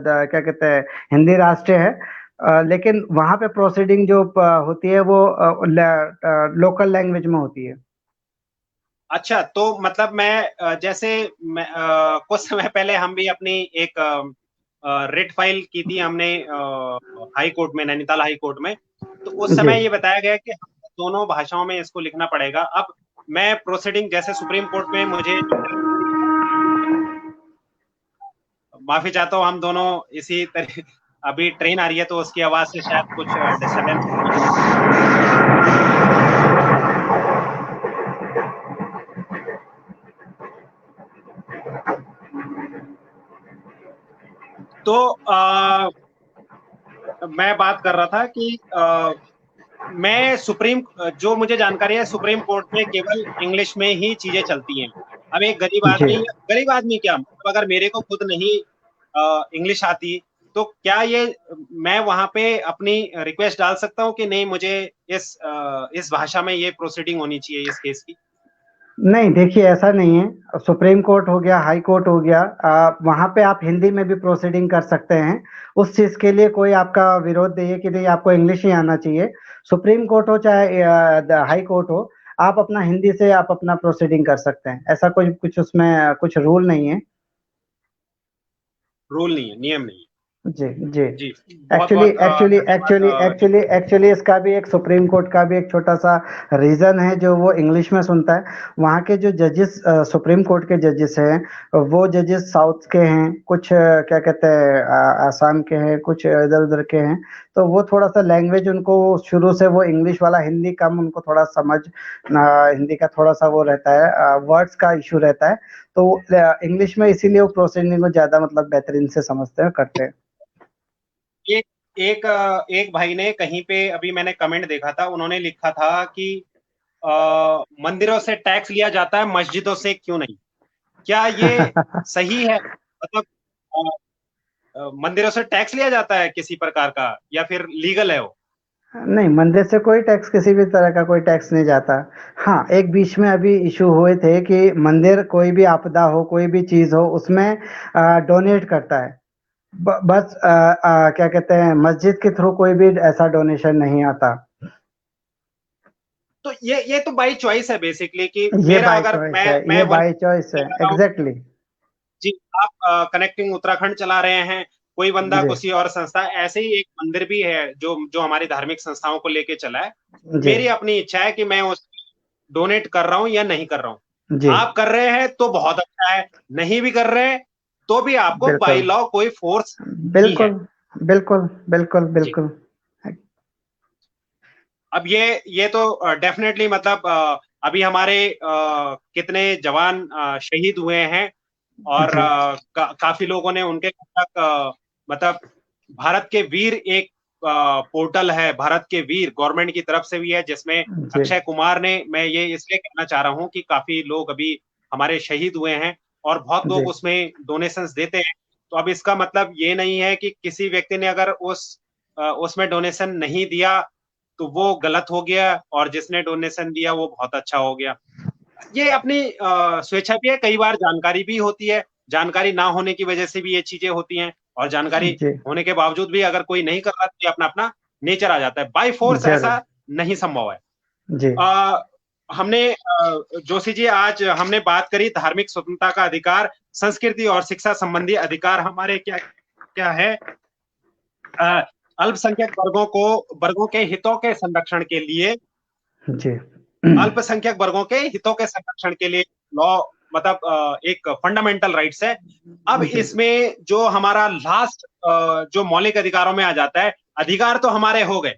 क्या कहते हैं, हिंदी राष्ट्र है, लेकिन वहाँ पे प्रोसीडिंग जो होती है वो लोकल लैंग्वेज में होती है। अच्छा, तो मतलब जैसे कुछ समय पहले हम भी अपनी एक रिट फाइल की थी हमने हाई कोर्ट में, नैनीताल हाई कोर्ट में। तो उस जी समय ये बताया गया कि दोनों भाषाओं में इसको लिखना पड़ेगा। अब मैं प्रोसीडिंग जैसे सुप्रीम कोर्ट में मुझे, माफी चाहता हूँ, हम दोनों इसी तरह, अभी ट्रेन आ रही है तो उसकी आवाज से शायद कुछ डिस्टर्बेंस। तो मैं बात कर रहा था कि मैं जो मुझे जानकारी है, सुप्रीम कोर्ट में केवल इंग्लिश में ही चीजें चलती हैं। अब एक जी गरीब आदमी क्या, मतलब अगर मेरे को खुद नहीं इंग्लिश आती, तो क्या ये मैं वहां पे अपनी रिक्वेस्ट डाल सकता हूँ कि नहीं, मुझे इस भाषा में ये प्रोसीडिंग होनी चाहिए इस केस की? नहीं, देखिए ऐसा नहीं है। सुप्रीम कोर्ट हो गया, हाई कोर्ट हो गया, वहां पे आप हिंदी में भी प्रोसीडिंग कर सकते हैं। उस चीज के लिए कोई आपका विरोध नहीं है कि नहीं आपको इंग्लिश ही आना चाहिए। सुप्रीम कोर्ट हो चाहे हाई कोर्ट हो, आप अपना हिंदी से आप अपना प्रोसीडिंग कर सकते हैं। ऐसा कोई कुछ उसमें कुछ रूल नहीं है। रूल नहीं है, नियम नहीं है। जी जी। जी, बहुत एक्चुअली बहुत एक्चुअली एक्चुअली धन्यवाद जी। एक्चुअली एक्चुअली इसका भी एक सुप्रीम कोर्ट का भी एक छोटा सा रीजन है जो वो इंग्लिश में सुनता है। वहाँ के जो जजेस, सुप्रीम कोर्ट के जजेस हैं, वो जजेस साउथ के हैं, कुछ क्या कहते हैं आसाम के हैं, कुछ इधर उधर के हैं। तो वो थोड़ा सा लैंग्वेज उनको शुरू से वो इंग्लिश वाला, हिंदी कम उनको थोड़ा समझ, हिंदी का थोड़ा सा वो रहता है, वर्ड्स का इशू रहता है। तो इंग्लिश में इसीलिए वो प्रोसीडिंग को ज्यादा मतलब बेहतरीन से समझते हैं, करते हैं। एक एक एक भाई ने कहीं पे, अभी मैंने कमेंट देखा था, उन्होंने लिखा था कि मंदिरों से टैक्स लिया जाता है, मस्जिदों से क्यों नहीं? क्या ये सही है? मतलब मंदिरों से टैक्स लिया जाता है किसी प्रकार का, या फिर लीगल है वो? नहीं, मंदिर से कोई टैक्स, किसी भी तरह का कोई टैक्स नहीं जाता। हाँ, एक बीच में अभी इशू हुए थे कि मंदिर कोई भी आपदा हो, कोई भी चीज हो, उसमें डोनेट करता है। बस क्या कहते हैं, मस्जिद के थ्रू कोई भी ऐसा डोनेशन नहीं आता। तो ये तो बाई चॉइस है बेसिकली, कि ये मेरा बाय अगर चॉइस मैं है, मैं ये वन बाय चॉइस है, चला रहा हूँ एग्जैक्टली। जी, आप कनेक्टिंग उत्तराखंड चला रहे हैं, कोई बंदा जी किसी और संस्था, ऐसे ही एक मंदिर भी है जो जो हमारी धार्मिक संस्थाओं को लेके चला है। जी मेरी अपनी इच्छा है कि मैं उस डोनेट कर रहा हूं या नहीं कर रहा हूं। जी। आप कर रहे हैं तो बहुत अच्छा है, नहीं भी कर रहे हैं तो भी आपको बाई बिल्कुल लॉ कोई फोर्स नहीं है। बिल्कुल बिल्कुल बिल्कुल जी, बिल्कुल। अब ये तो डेफिनेटली मतलब अभी हमारे कितने जवान शहीद हुए हैं और काफी लोगों ने उनके तक मतलब भारत के वीर एक पोर्टल है, भारत के वीर गवर्नमेंट की तरफ से भी है, जिसमें अक्षय कुमार ने, मैं ये इसलिए कहना चाह रहा हूँ कि काफी लोग अभी हमारे शहीद हुए हैं और बहुत लोग उसमें डोनेशंस देते हैं। तो अब इसका मतलब ये नहीं है कि किसी व्यक्ति ने अगर उसमें डोनेशन नहीं दिया तो वो गलत हो गया और जिसने डोनेशन दिया वो बहुत अच्छा हो गया। ये अपनी स्वेच्छा भी है, कई बार जानकारी भी होती है, जानकारी ना होने की वजह से भी ये चीजें होती हैं और जानकारी होने के बावजूद भी अगर कोई नहीं कर रहा तो अपना अपना नेचर आ जाता है। बाय फोर्स ऐसा नहीं संभव है। जी। हमने जोशी जी, आज हमने बात करी धार्मिक स्वतंत्रता का अधिकार, संस्कृति और शिक्षा संबंधी अधिकार हमारे क्या क्या है। अल्पसंख्यक वर्गों के हितों के संरक्षण के लिए, जी, अल्पसंख्यक वर्गों के हितों के संरक्षण के लिए लॉ मतलब एक फंडामेंटल राइट्स है। अब इसमें जो हमारा लास्ट जो मौलिक अधिकारों में आ जाता है, अधिकार तो हमारे हो गए,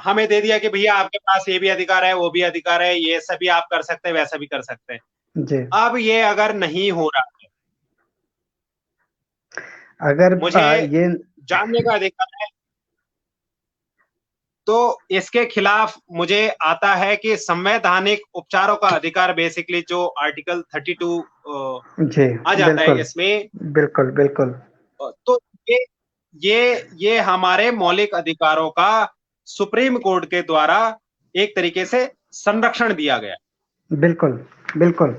हमें दे दिया कि भैया आपके पास ये भी अधिकार है, वो भी अधिकार है, ये सभी आप कर सकते हैं, वैसा भी कर सकते हैं। अब ये अगर नहीं हो रहा है, अगर मुझे ये जानने का अधिकार है, तो इसके खिलाफ मुझे आता है कि संवैधानिक उपचारों का अधिकार, बेसिकली जो आर्टिकल 32 आ जाता है इसमें। बिल्कुल बिल्कुल। तो ये हमारे मौलिक अधिकारों का सुप्रीम कोर्ट के द्वारा एक तरीके से संरक्षण दिया गया। बिल्कुल बिल्कुल।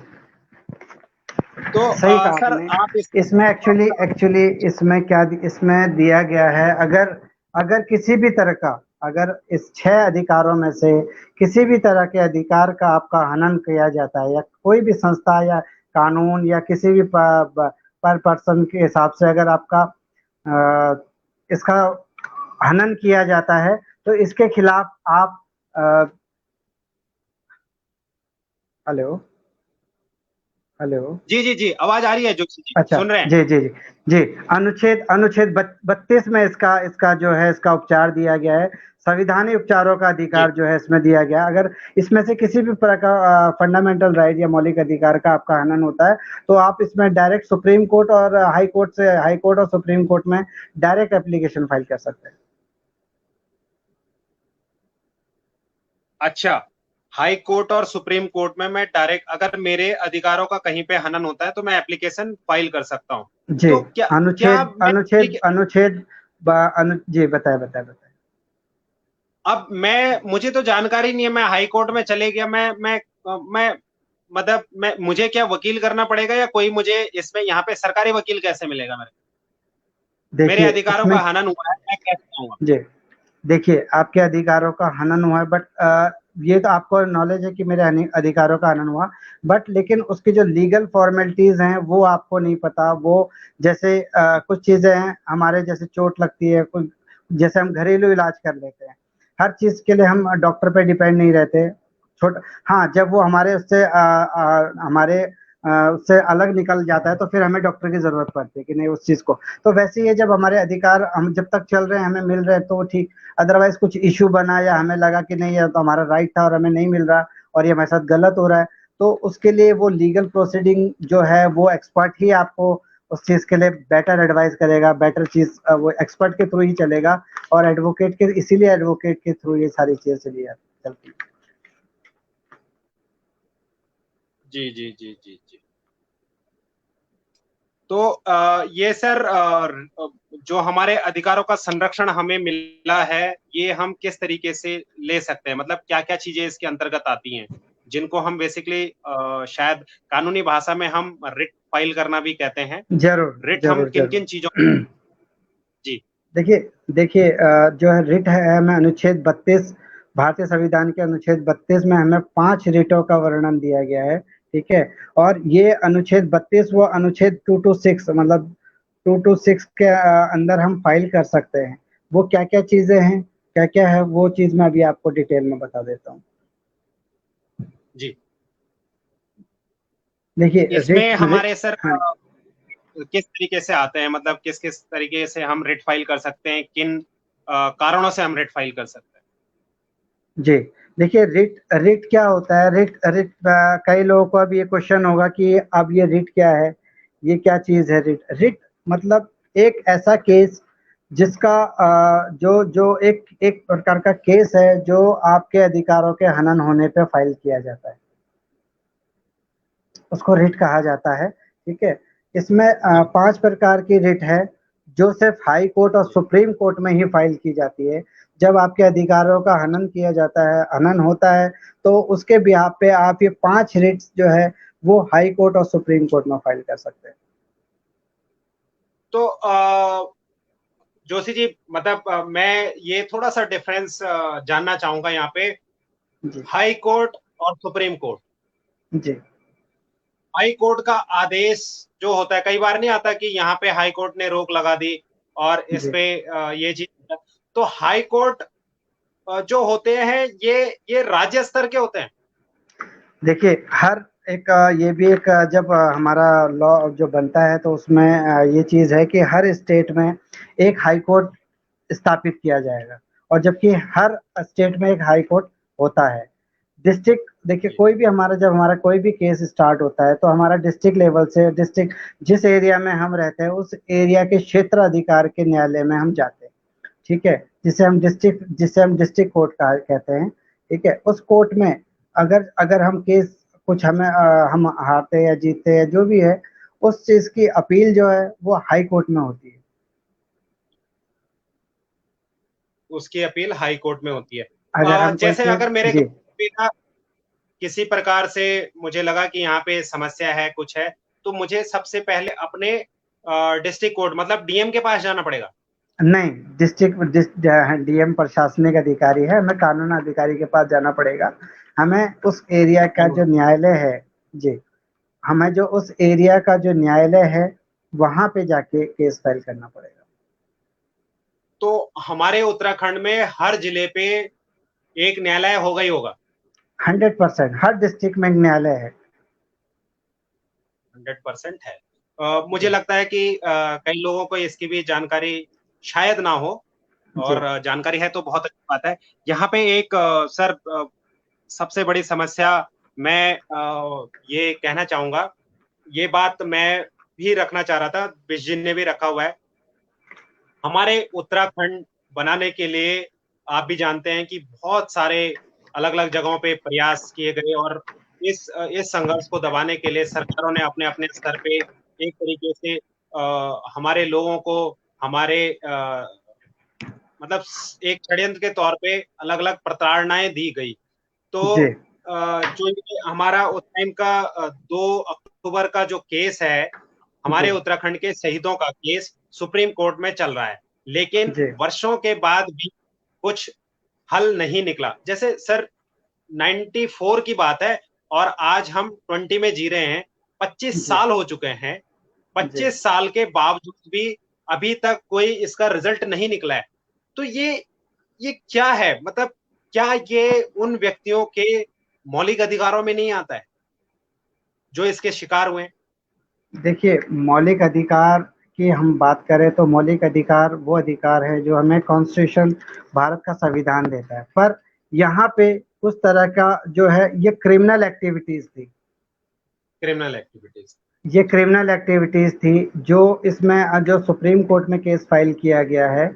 तो सही कहा सर आप इसमें एक्चुअली इसमें क्या इसमें दिया गया है, अगर किसी भी तरह का, अगर इस 6 अधिकारों में से किसी भी तरह के अधिकार का आपका हनन किया जाता है, या कोई भी संस्था या कानून या किसी भी पर पर्सन के हिसाब से अगर आपका इसका हनन किया जाता है, तो इसके खिलाफ आप हेलो हेलो जी जी जी, आवाज आ रही है जोशी जी? अच्छा, सुन रहे हैं? जी जी जी जी। अनुच्छेद 32 में इसका जो है इसका उपचार दिया गया है, संविधानिक उपचारों का अधिकार जो है इसमें दिया गया। अगर इसमें से किसी भी प्रकार का फंडामेंटल राइट या मौलिक अधिकार का आपका हनन होता है, तो आप इसमें डायरेक्ट सुप्रीम कोर्ट और हाई कोर्ट और सुप्रीम कोर्ट में डायरेक्ट एप्लीकेशन फाइल कर सकते हैं। अच्छा, हाई कोर्ट और सुप्रीम कोर्ट में मैं डायरेक्ट, अगर मेरे अधिकारों का कहीं पे हनन होता है तो मैं एप्लीकेशन फाइल कर सकता हूँ। जी, तो क्या जी, बताए। अब मुझे तो जानकारी नहीं है, मैं हाई कोर्ट में चले गया, मैं मतलब मुझे क्या वकील करना पड़ेगा, या कोई मुझे इसमें यहाँ पे सरकारी वकील कैसे मिलेगा? मेरे अधिकारों का हनन हुआ है, मैं कैसे कहूँगा? जी, देखिए आपके अधिकारों का हनन हुआ है, बट ये तो आपको नॉलेज है कि मेरे अधिकारों का हनन हुआ, बट लेकिन उसकी जो लीगल फॉर्मेलिटीज हैं वो आपको नहीं पता। वो जैसे कुछ चीजें हैं हमारे, जैसे चोट लगती है, कुछ जैसे हम घरेलू इलाज कर लेते हैं, हर चीज के लिए हम डॉक्टर पे डिपेंड नहीं रहते। छोटा, हाँ, जब वो हमारे उससे अलग निकल जाता है तो फिर हमें डॉक्टर की जरूरत पड़ती है कि नहीं उस चीज को। तो वैसे ही है, जब हमारे अधिकार हम जब तक चल रहे हैं हमें मिल रहे हैं तो ठीक, अदरवाइज कुछ इश्यू बना या हमें लगा कि नहीं ये तो हमारा राइट था और हमें नहीं मिल रहा और ये हमारे साथ गलत हो रहा है, तो उसके लिए वो लीगल प्रोसीडिंग जो है वो एक्सपर्ट ही आपको उस चीज के लिए बेटर एडवाइस करेगा, बेटर चीज वो एक्सपर्ट के थ्रू ही चलेगा। और एडवोकेट के, इसीलिए एडवोकेट के थ्रू ये सारी चीजें चली चलती। जी जी जी जी जी। तो ये सर जो हमारे अधिकारों का संरक्षण हमें मिला है, ये हम किस तरीके से ले सकते हैं? मतलब क्या क्या चीजें इसके अंतर्गत आती हैं, जिनको हम बेसिकली शायद कानूनी भाषा में हम रिट फाइल करना भी कहते हैं। जरूर रिट हम जरूर किन किन जरूर। चीजों? जी, देखिए जो है रिट है हमें अनुच्छेद 32, भारतीय संविधान के अनुच्छेद 32 में हमें 5 रिटों का वर्णन दिया गया है, ठीक है। और ये अनुच्छेद 32 वो अनुच्छेद 226 मतलब 226 के अंदर हम फाइल कर सकते हैं। वो क्या क्या चीजें हैं, क्या क्या है, वो चीज मैं अभी आपको डिटेल में बता देता हूँ। जी। देखिए इसमें हमारे सर हाँ, किस तरीके से आते हैं, मतलब किस किस तरीके से हम रिट फाइल कर सकते हैं, किन कारणों से हम रिट फाइल कर सकते हैं? जी, देखिए रिट रिट क्या होता है? रिट रिट कई लोगों को अब ये क्वेश्चन होगा कि अब ये रिट क्या है? ये क्या चीज़ है रिट? रिट मतलब एक ऐसा केस जिसका जो जो एक एक प्रकार का केस है जो आपके अधिकारों के हनन होने पे फाइल किया जाता है। उसको रिट कहा जाता है, ठीक है? इसमें जी 5 प्रकार की रिट है, जो सिर्फ़ हाई कोर्ट और जी सुप्रीम कोर्ट में ही फाइल की जाती है। जब आपके अधिकारों का हनन किया जाता है, हनन होता है, तो उसके बिहाफ़ पे आप ये 5 रिट्स जो है, वो हाई कोर्ट और सुप्रीम कोर्ट में फाइल कर सकते हैं। तो जोशी जी मतलब मैं ये थोड़ा सा डिफरेंस जानना चाहूंगा यहाँ पे। जी, हाई कोर्ट और सुप्रीम कोर्ट। जी, हाई कोर्ट का आदेश जो होता है, कई बार नहीं आता कि यहाँ पे हाई कोर्ट ने रोक लगा दी और इस जी। पे ये चीज, तो हाई कोर्ट जो होते हैं ये राज्य स्तर के होते हैं। देखिए, हर एक ये भी एक जब हमारा लॉ जो बनता है तो उसमें ये चीज़ है कि हर स्टेट में एक हाई कोर्ट स्थापित किया जाएगा और जबकि हर स्टेट में एक हाई कोर्ट होता है। डिस्ट्रिक्ट देखिए जी कोई भी हमारा जब हमारा कोई भी केस स्टार्ट होता है तो हमारा डिस्ट्रिक्ट लेवल से डिस्ट्रिक्ट जिस एरिया में हम रहते हैं उस एरिया के क्षेत्र अधिकार के न्यायालय में हम जाते हैं, ठीक है? जिसे हम डिस्ट्रिक्ट कोर्ट कहा कहते हैं, ठीक है? उस कोर्ट में अगर अगर हम केस कुछ हम हारते या जीतते हैं जो भी है, उस चीज़ की अपील जो है वो हाई कोर्ट में होती है। उसकी अपील हाई कोर्ट में होती है। अगर हम कोई जैसे केस अगर मेरे जी, पे ना किसी प्रकार से मुझे लगा कि यहाँ पे समस्या है, कुछ है, तो मुझे सबसे पहले अपने डिस्ट्रिक्ट कोर्ट मतलब डीएम के पास जाना पड़ेगा। नहीं डीएम प्रशासनिक अधिकारी है, हमें कानून अधिकारी के पास जाना पड़ेगा। हमें उस एरिया का जो न्यायालय है जी, हमें जो उस एरिया का जो न्यायालय है, वहाँ पे जाके केस फाइल करना पड़ेगा। तो हमारे उत्तराखंड में हर जिले पे एक न्यायालय होगा ही होगा। 100% हर डिस्ट्रिक्ट में एक न्यायालय है। 100% है। मुझे जी, लगता है कि कई लोगों को इसकी भी जानकारी शायद ना हो, जी, और जानकारी है तो बहुत अच्छी बात है। यहाँ पे एक सर सबसे बड़ी समस्या मैं ये कहना चाहूंगा, ये बात मैं भी रखना चाह रहा था, बिजजिन ने भी रखा हुआ है। हमारे उत्तराखंड बनाने के लिए आप भी जानते हैं कि बहुत सारे अलग अलग जगहों पे प्रयास किए गए, और इस संघर्ष को दबाने के लिए सरकारों ने अपने अपने स्तर पे एक तरीके से हमारे लोगों को हमारे मतलब एक षड्यंत्र के तौर पे अलग अलग प्रताड़नाएं दी गई। तो जी, जो ये हमारा उस टाइम का 2 अक्टूबर का जो केस है, जी, हमारे उत्तराखंड के शहीदों का केस सुप्रीम कोर्ट में चल रहा है, लेकिन जी, वर्षों के बाद भी कुछ हल नहीं निकला। जैसे सर 94 की बात है और आज हम 20 में जी रहे हैं, 25 जी, साल हो चुके हैं। जी। 25 साल के बावजूद भी अभी तक कोई इसका रिजल्ट नहीं निकला है। तो ये क्या है? मतलब क्या ये उन व्यक्तियों के मौलिक अधिकारों में नहीं आता है जो इसके शिकार हुए हैं? देखिए, मौलिक अधिकार की हम बात करें तो मौलिक अधिकार वो अधिकार है जो हमें कॉन्स्टिट्यूशन भारत का संविधान देता है। पर यहाँ पे उस तरह का जो है ये क्रिमिनल एक्टिविटीज़ थी। Criminal activities. ये क्रिमिनल एक्टिविटीज़ थी जो इसमें जो सुप्रीम कोर्ट में केस फाइल किया गया है,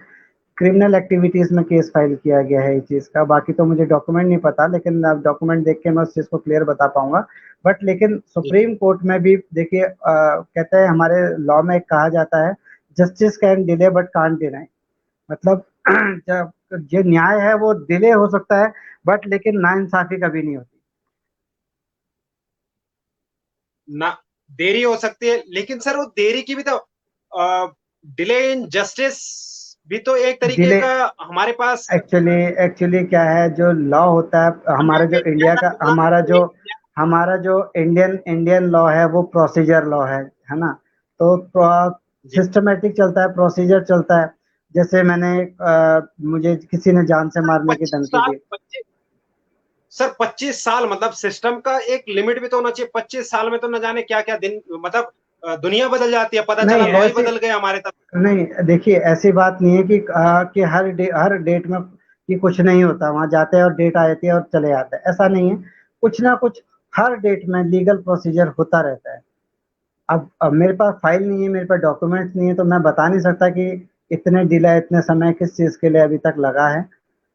क्रिमिनल एक्टिविटीज़ में केस फाइल किया गया है इस चीज़ का। बाकी तो मुझे डॉक्यूमेंट नहीं पता लेकिन अब डॉक्यूमेंट देख के मैं उस चीज़ को क्लियर बता पाऊँगा। बट लेकिन जी सुप्रीम कोर्ट में भी देखिए कहते हैं हमारे लॉ में एक कहा जाता है justice can delay but can't deny. मतलब जब जो न्याय है वो डिले हो सकता है बट लेकिन नाइंसाफ़ी कभी नहीं होती। ना, देरी हो सकती है, लेकिन सर वो देरी की भी तो डिले इन जस्टिस भी तो एक तरीके डिले का हमारे पास। एक्चुअली एक्चुअली क्या है जो लॉ होता है हमारा जो इंडिया का हमारा जो इंडियन इंडियन लॉ है वो प्रोसीजर लॉ है ना? तो जी सिस्टमैटिक चलता है, प्रोसीजर चलता है। जैसे मैंने मुझे किसी ने जान से मारने की 25 धमकी साल दी। 25 सर 25 साल मतलब सिस्टम का एक लिमिट भी तो होना चाहिए। 25 साल में तो न जाने क्या क्या दिन, मतलब दुनिया बदल जाती है, पता नहीं चला लॉ ही ऐसी बदल गए हमारे तक। नहीं देखिए ऐसी बात नहीं है कि हर डेट में कि कुछ नहीं होता, वहाँ जाते हैं और डेट आ जाती है और चले आते हैं, ऐसा नहीं है। कुछ ना कुछ हर डेट में लीगल प्रोसीजर होता रहता है। अब मेरे पास फाइल नहीं है, मेरे पास डॉक्यूमेंट्स नहीं है, तो मैं बता नहीं सकता कि इतने डिले, इतने समय किस चीज़ के लिए अभी तक लगा है।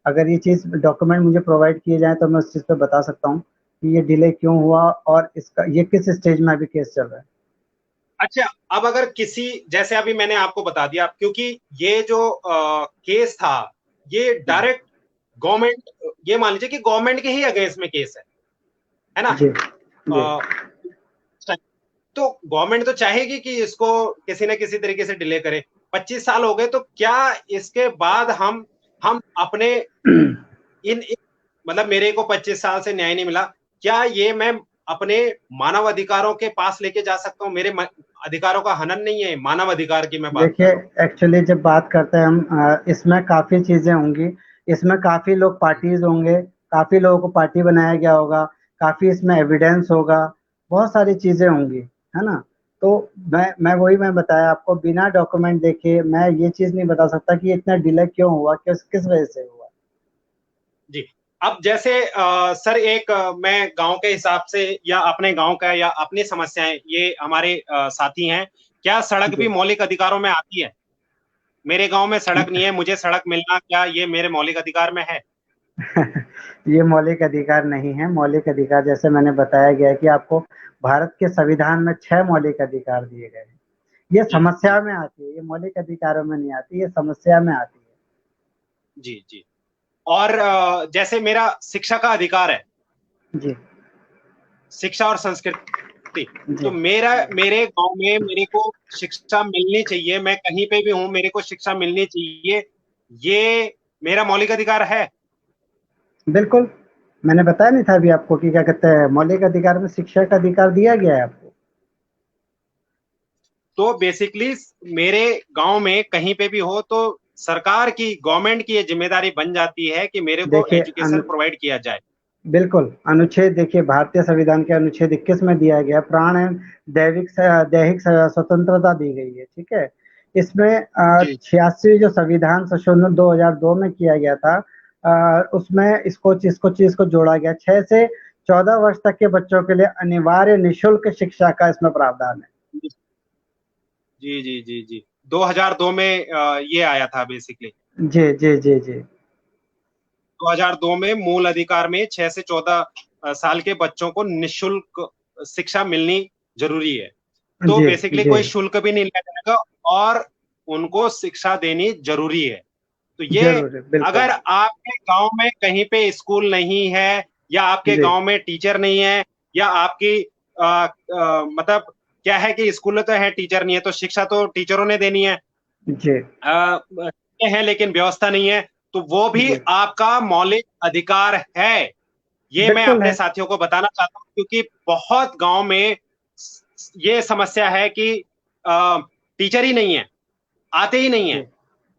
अगर ये चीज़ डॉक्यूमेंट मुझे प्रोवाइड किए जाएँ तो मैं उस चीज़ पे बता सकता हूँ कि ये डिले क्यों हुआ और इसका ये किस स्टेज में अभी केस चल रहा है। अच्छा, अब अगर किसी, जैसे अभी मैंने आपको बता दिया, क्योंकि ये जो केस था, ये डायरेक्ट गवर्नमेंट, ये मान लीजिए कि गवर्नमेंट के ही अगेंस्ट में केस है ना? जी, जी। तो गवर्नमेंट तो चाहेगी कि इसको किसी न किसी तरीके से डिले करे। 25 साल हो गए, तो क्या इसके बाद हम अपने मतलब मेरे को 25 साल से न्याय नहीं मिला, क्या ये मैं अपने मानव अधिकारों के पास लेके जा सकता हूँ? मेरे अधिकारों का हनन नहीं है, मानव अधिकार की मैं बात कर देखिए, रहा हूँ। एक्चुअली जब बात करते हैं हम, इसमें काफ़ी चीज़ें होंगी, इसमें काफ़ी लोग पार्टीज़ होंगे, काफ़ी लोगों को पार्टी बनाया गया होगा, काफ़ी इसमें एविडेंस होगा, बहुत सारी चीज़ें होंगी, है ना? तो मैं बताया आपको, बिना डॉक्यूमेंट देखे मैं ये चीज़ नहीं बता सकता कि इतना डिले क्यों हुआ, किस वजह से हुआ। जी। अब जैसे सर, एक मैं गांव के हिसाब से, या अपने गांव का, या अपनी समस्याएं, ये हमारे साथी हैं, क्या सड़क भी जी। मौलिक अधिकारों में आती है? मेरे गांव में सड़क नहीं है, मुझे सड़क मिलना, क्या ये मेरे मौलिक अधिकार में है? ये मौलिक अधिकार नहीं है। मौलिक अधिकार जैसे मैंने बताया गया है कि आपको भारत के संविधान में 6 मौलिक अधिकार दिए गए हैं। ये जी जी समस्या में आती है, ये मौलिक अधिकारों में नहीं आती, ये समस्या में आती जी जी। और जैसे मेरा शिक्षा का अधिकार है, है। जी, शिक्षा और संस्कृति, तो जी। मेरे गांव में मेरे को शिक्षा मिलनी चाहिए, मैं कहीं पे भी हूं मेरे को शिक्षा मिलनी चाहिए, ये मेरा मौलिक अधिकार है। बिल्कुल, मैंने बताया नहीं था अभी आपको कि क्या कहते हैं, मौलिक अधिकार में शिक्षा का अधिकार दिया गया है आपको। तो बेसिकली मेरे गांव में कहीं पे भी हो, तो सरकार की, गवर्नमेंट की ये जिम्मेदारी बन जाती है कि मेरे को देखिए एजुकेशन प्रोवाइड किया जाए। बिल्कुल, अनुच्छेद देखिए, भारतीय संविधान के अनुच्छेद 21 में दिया गया, प्राण एवं दैहिक स्वतंत्रता दी गई है, ठीक है? इसमें जी 86 जो संविधान संशोधन 2002 में किया गया था, उसमें इसको चीज़ को जोड़ा गया, 6 से 14 वर्ष तक के बच्चों के लिए अनिवार्य निःशुल्क शिक्षा का इसमें प्रावधान है। जी जी जी जी। 2002 में ये आया था बेसिकली। जी, जी, जी, जी। 2002 में मूल अधिकार में 6 से 14 साल के बच्चों को निःशुल्क शिक्षा मिलनी जरूरी है। तो जी, बेसिकली जी। कोई शुल्क भी नहीं लिया जाएगा, और उनको शिक्षा देनी जरूरी है। तो ये, ज़रूर है, बिल्कुल। अगर आपके गांव में कहीं पे स्कूल नहीं है, या आपके जी, गांव में टीचर नहीं है, या आपकी मतलब क्या है कि स्कूल तो है, टीचर नहीं है, तो शिक्षा तो टीचरों ने देनी है। जी, है लेकिन व्यवस्था नहीं है, तो वो भी जी। आपका मौलिक अधिकार है। ये मैं बिल्कुल अपने है। साथियों को बताना चाहता हूँ, क्योंकि बहुत गांव में ये समस्या है कि टीचर ही नहीं है, आते ही नहीं है। जी,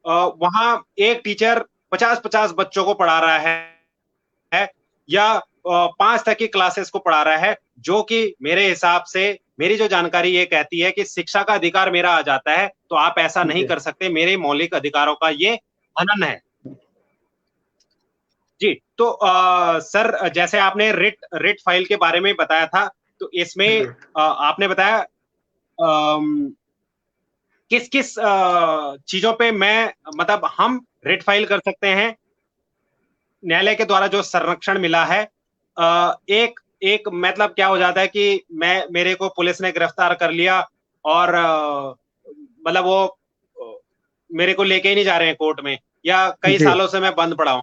वहां एक टीचर 50-50 बच्चों को पढ़ा रहा है, या 5 तक की क्लासेस को पढ़ा रहा है, जो कि मेरे हिसाब से, मेरी जो जानकारी ये कहती है कि शिक्षा का अधिकार मेरा आ जाता है, तो आप ऐसा नहीं जी। कर सकते, मेरे मौलिक अधिकारों का ये हनन है। जी। तो सर, जैसे आपने रिट रिट फाइल के बारे में बताया था, तो इसमें जी। आपने बताया किस किस चीजों पे मैं, मतलब हम रिट फाइल कर सकते हैं, न्यायालय के द्वारा जो संरक्षण मिला है। एक एक मतलब क्या हो जाता है कि मेरे को पुलिस ने गिरफ्तार कर लिया, और मतलब वो मेरे को लेके ही नहीं जा रहे हैं कोर्ट में, या कई जी, सालों से मैं बंद पड़ा हूं,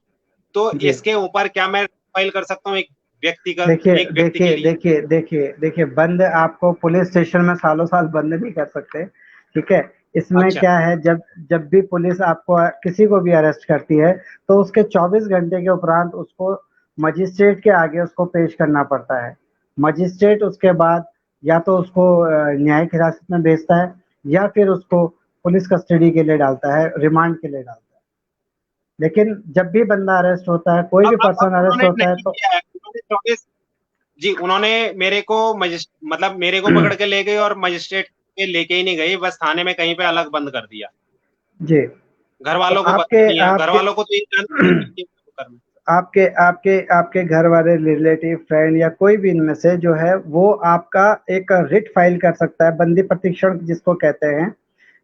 तो जी। इसके ऊपर क्या मैं फाइल कर सकता हूँ, देखिए एक व्यक्ति के देखिए लिए? देखिए देखिए देखिए बंद आपको पुलिस स्टेशन में सालों-साल बंद नहीं कर सकते, ठीक है? इसमें अच्छा। क्या है, जब जब भी पुलिस आपको किसी को भी अरेस्ट करती है, तो उसके 24 घंटे के उपरांत उसको मजिस्ट्रेट के आगे उसको पेश करना पड़ता है। मजिस्ट्रेट उसके बाद या तो उसको न्यायिक हिरासत में भेजता है, या फिर उसको पुलिस कस्टडी के लिए डालता है, रिमांड के लिए डालता है। लेकिन जब भी बंदा अरेस्ट होता है, कोई भी अब पर्सन अरेस्ट उन्होंने होता है, नहीं तो किया है, उन्होंने 24, जी, उन्होंने मेरे को मतलब मेरे को पकड़ के ले गए, और मजिस्ट्रेट के लेके ही नहीं गई, बस थाने में कहीं पे अलग बंद कर दिया। जी। घर तो वालों को पता आपके नहीं है, घर आपके वालों को तो ये जानकारी नहीं है। करना। आपके आपके आपके घर वाले, रिलेटिव, फ्रेंड या कोई भी इनमें से जो है वो आपका एक रिट फाइल कर सकता है, बंदी प्रतीक्षण जिसको कहते हैं।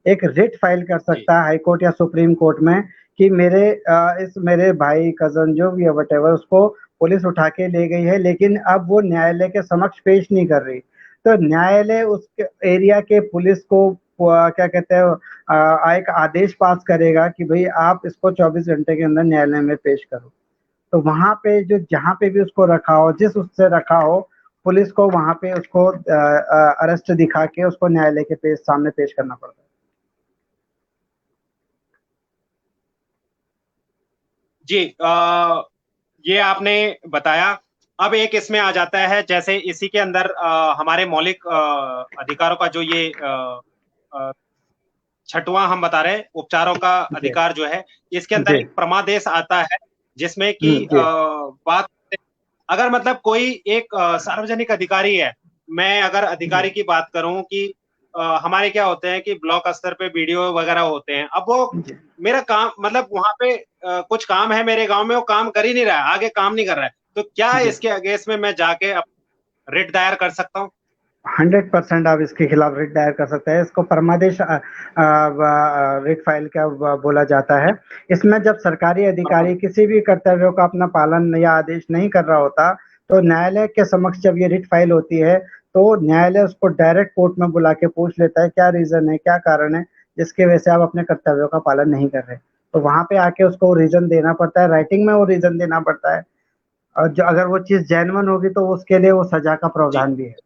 एक रिट फाइल कर जी सकता है हाई कोर्ट या सुप्रीम कोर्ट में कि मेरे भाई, कज़न जो भी है व्हाटएवर, उसको पुलिस उठा के ले गई है, लेकिन अब वो न्यायालय के समक्ष पेश नहीं कर रही। तो न्यायालय उस एरिया के पुलिस को क्या कहते हैं, एक आदेश पास करेगा कि भई आप इसको 24 घंटे के अंदर न्यायालय में पेश करो। तो वहाँ पे जो जहाँ पे भी उसको रखा हो, जिस उससे रखा हो, पुलिस को वहाँ पे उसको अरेस्ट दिखा के उसको न्यायालय के सामने पेश करना पड़ता है। जी, ये आपने बताया। अब एक इसमें आ जाता है, जैसे इसी के अंदर हमारे मौलिक अधिकारों का जो ये छठवां हम बता रहे हैं, उपचारों का जी, अधिकार जो है, इसके अंदर जी। एक प्रमादेश आता है, जिसमें कि जी। बात, अगर मतलब कोई एक सार्वजनिक अधिकारी है, मैं अगर जी, अधिकारी की बात करूं कि हमारे क्या होते हैं कि ब्लॉक स्तर पे वीडियो वगैरह होते हैं, अब वो जी, मेरा काम मतलब वहां पे कुछ काम है मेरे गांव में, वो काम कर ही नहीं रहा है, आगे काम नहीं कर रहा है, तो क्या जी। इसके अगेंस्ट में मैं जाके रिट दायर कर सकता हूँ? 100% आप इसके खिलाफ रिट दायर कर सकते हैं। इसको परमादेश रिट फाइल क्या बोला जाता है। इसमें जब सरकारी अधिकारी किसी भी कर्तव्यों का अपना पालन या आदेश नहीं कर रहा होता, तो न्यायालय के समक्ष जब ये रिट फाइल होती है, तो न्यायालय उसको डायरेक्ट कोर्ट में बुला के पूछ लेता है, क्या रीज़न है, क्या कारण है, जिसकी वजह से आप अपने कर्तव्यों का पालन नहीं कर रहे। तो वहाँ पे आके उसको रीज़न देना पड़ता है, राइटिंग में वो रीज़न देना पड़ता है, और जो अगर वो चीज़ जेन्युइन होगी तो उसके लिए वो सज़ा का जी, प्रावधान भी है।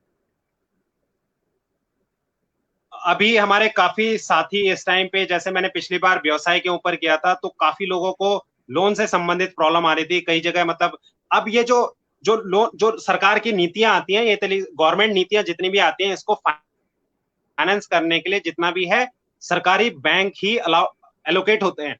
अभी हमारे काफी साथी इस टाइम पे, जैसे मैंने पिछली बार व्यवसाय के ऊपर किया था, तो काफी लोगों को लोन से संबंधित प्रॉब्लम आ रही थी कई जगह, मतलब अब ये जो जो लोन, जो सरकार की नीतियां आती हैं, ये गवर्नमेंट नीतियां जितनी भी आती हैं, इसको फाइनेंस करने के लिए जितना भी है, सरकारी बैंक ही अलाउ एलोकेट होते हैं।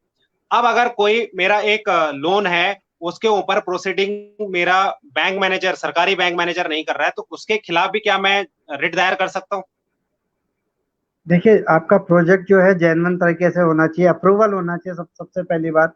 अब अगर कोई मेरा एक लोन है, उसके ऊपर प्रोसीडिंग मेरा बैंक मैनेजर, सरकारी बैंक मैनेजर नहीं कर रहा है, तो उसके खिलाफ भी क्या मैं रिट दायर कर सकता हूँ? देखिए, आपका प्रोजेक्ट जो है जेन्युइन तरीके से होना चाहिए, अप्रूवल होना चाहिए सबसे पहली बात।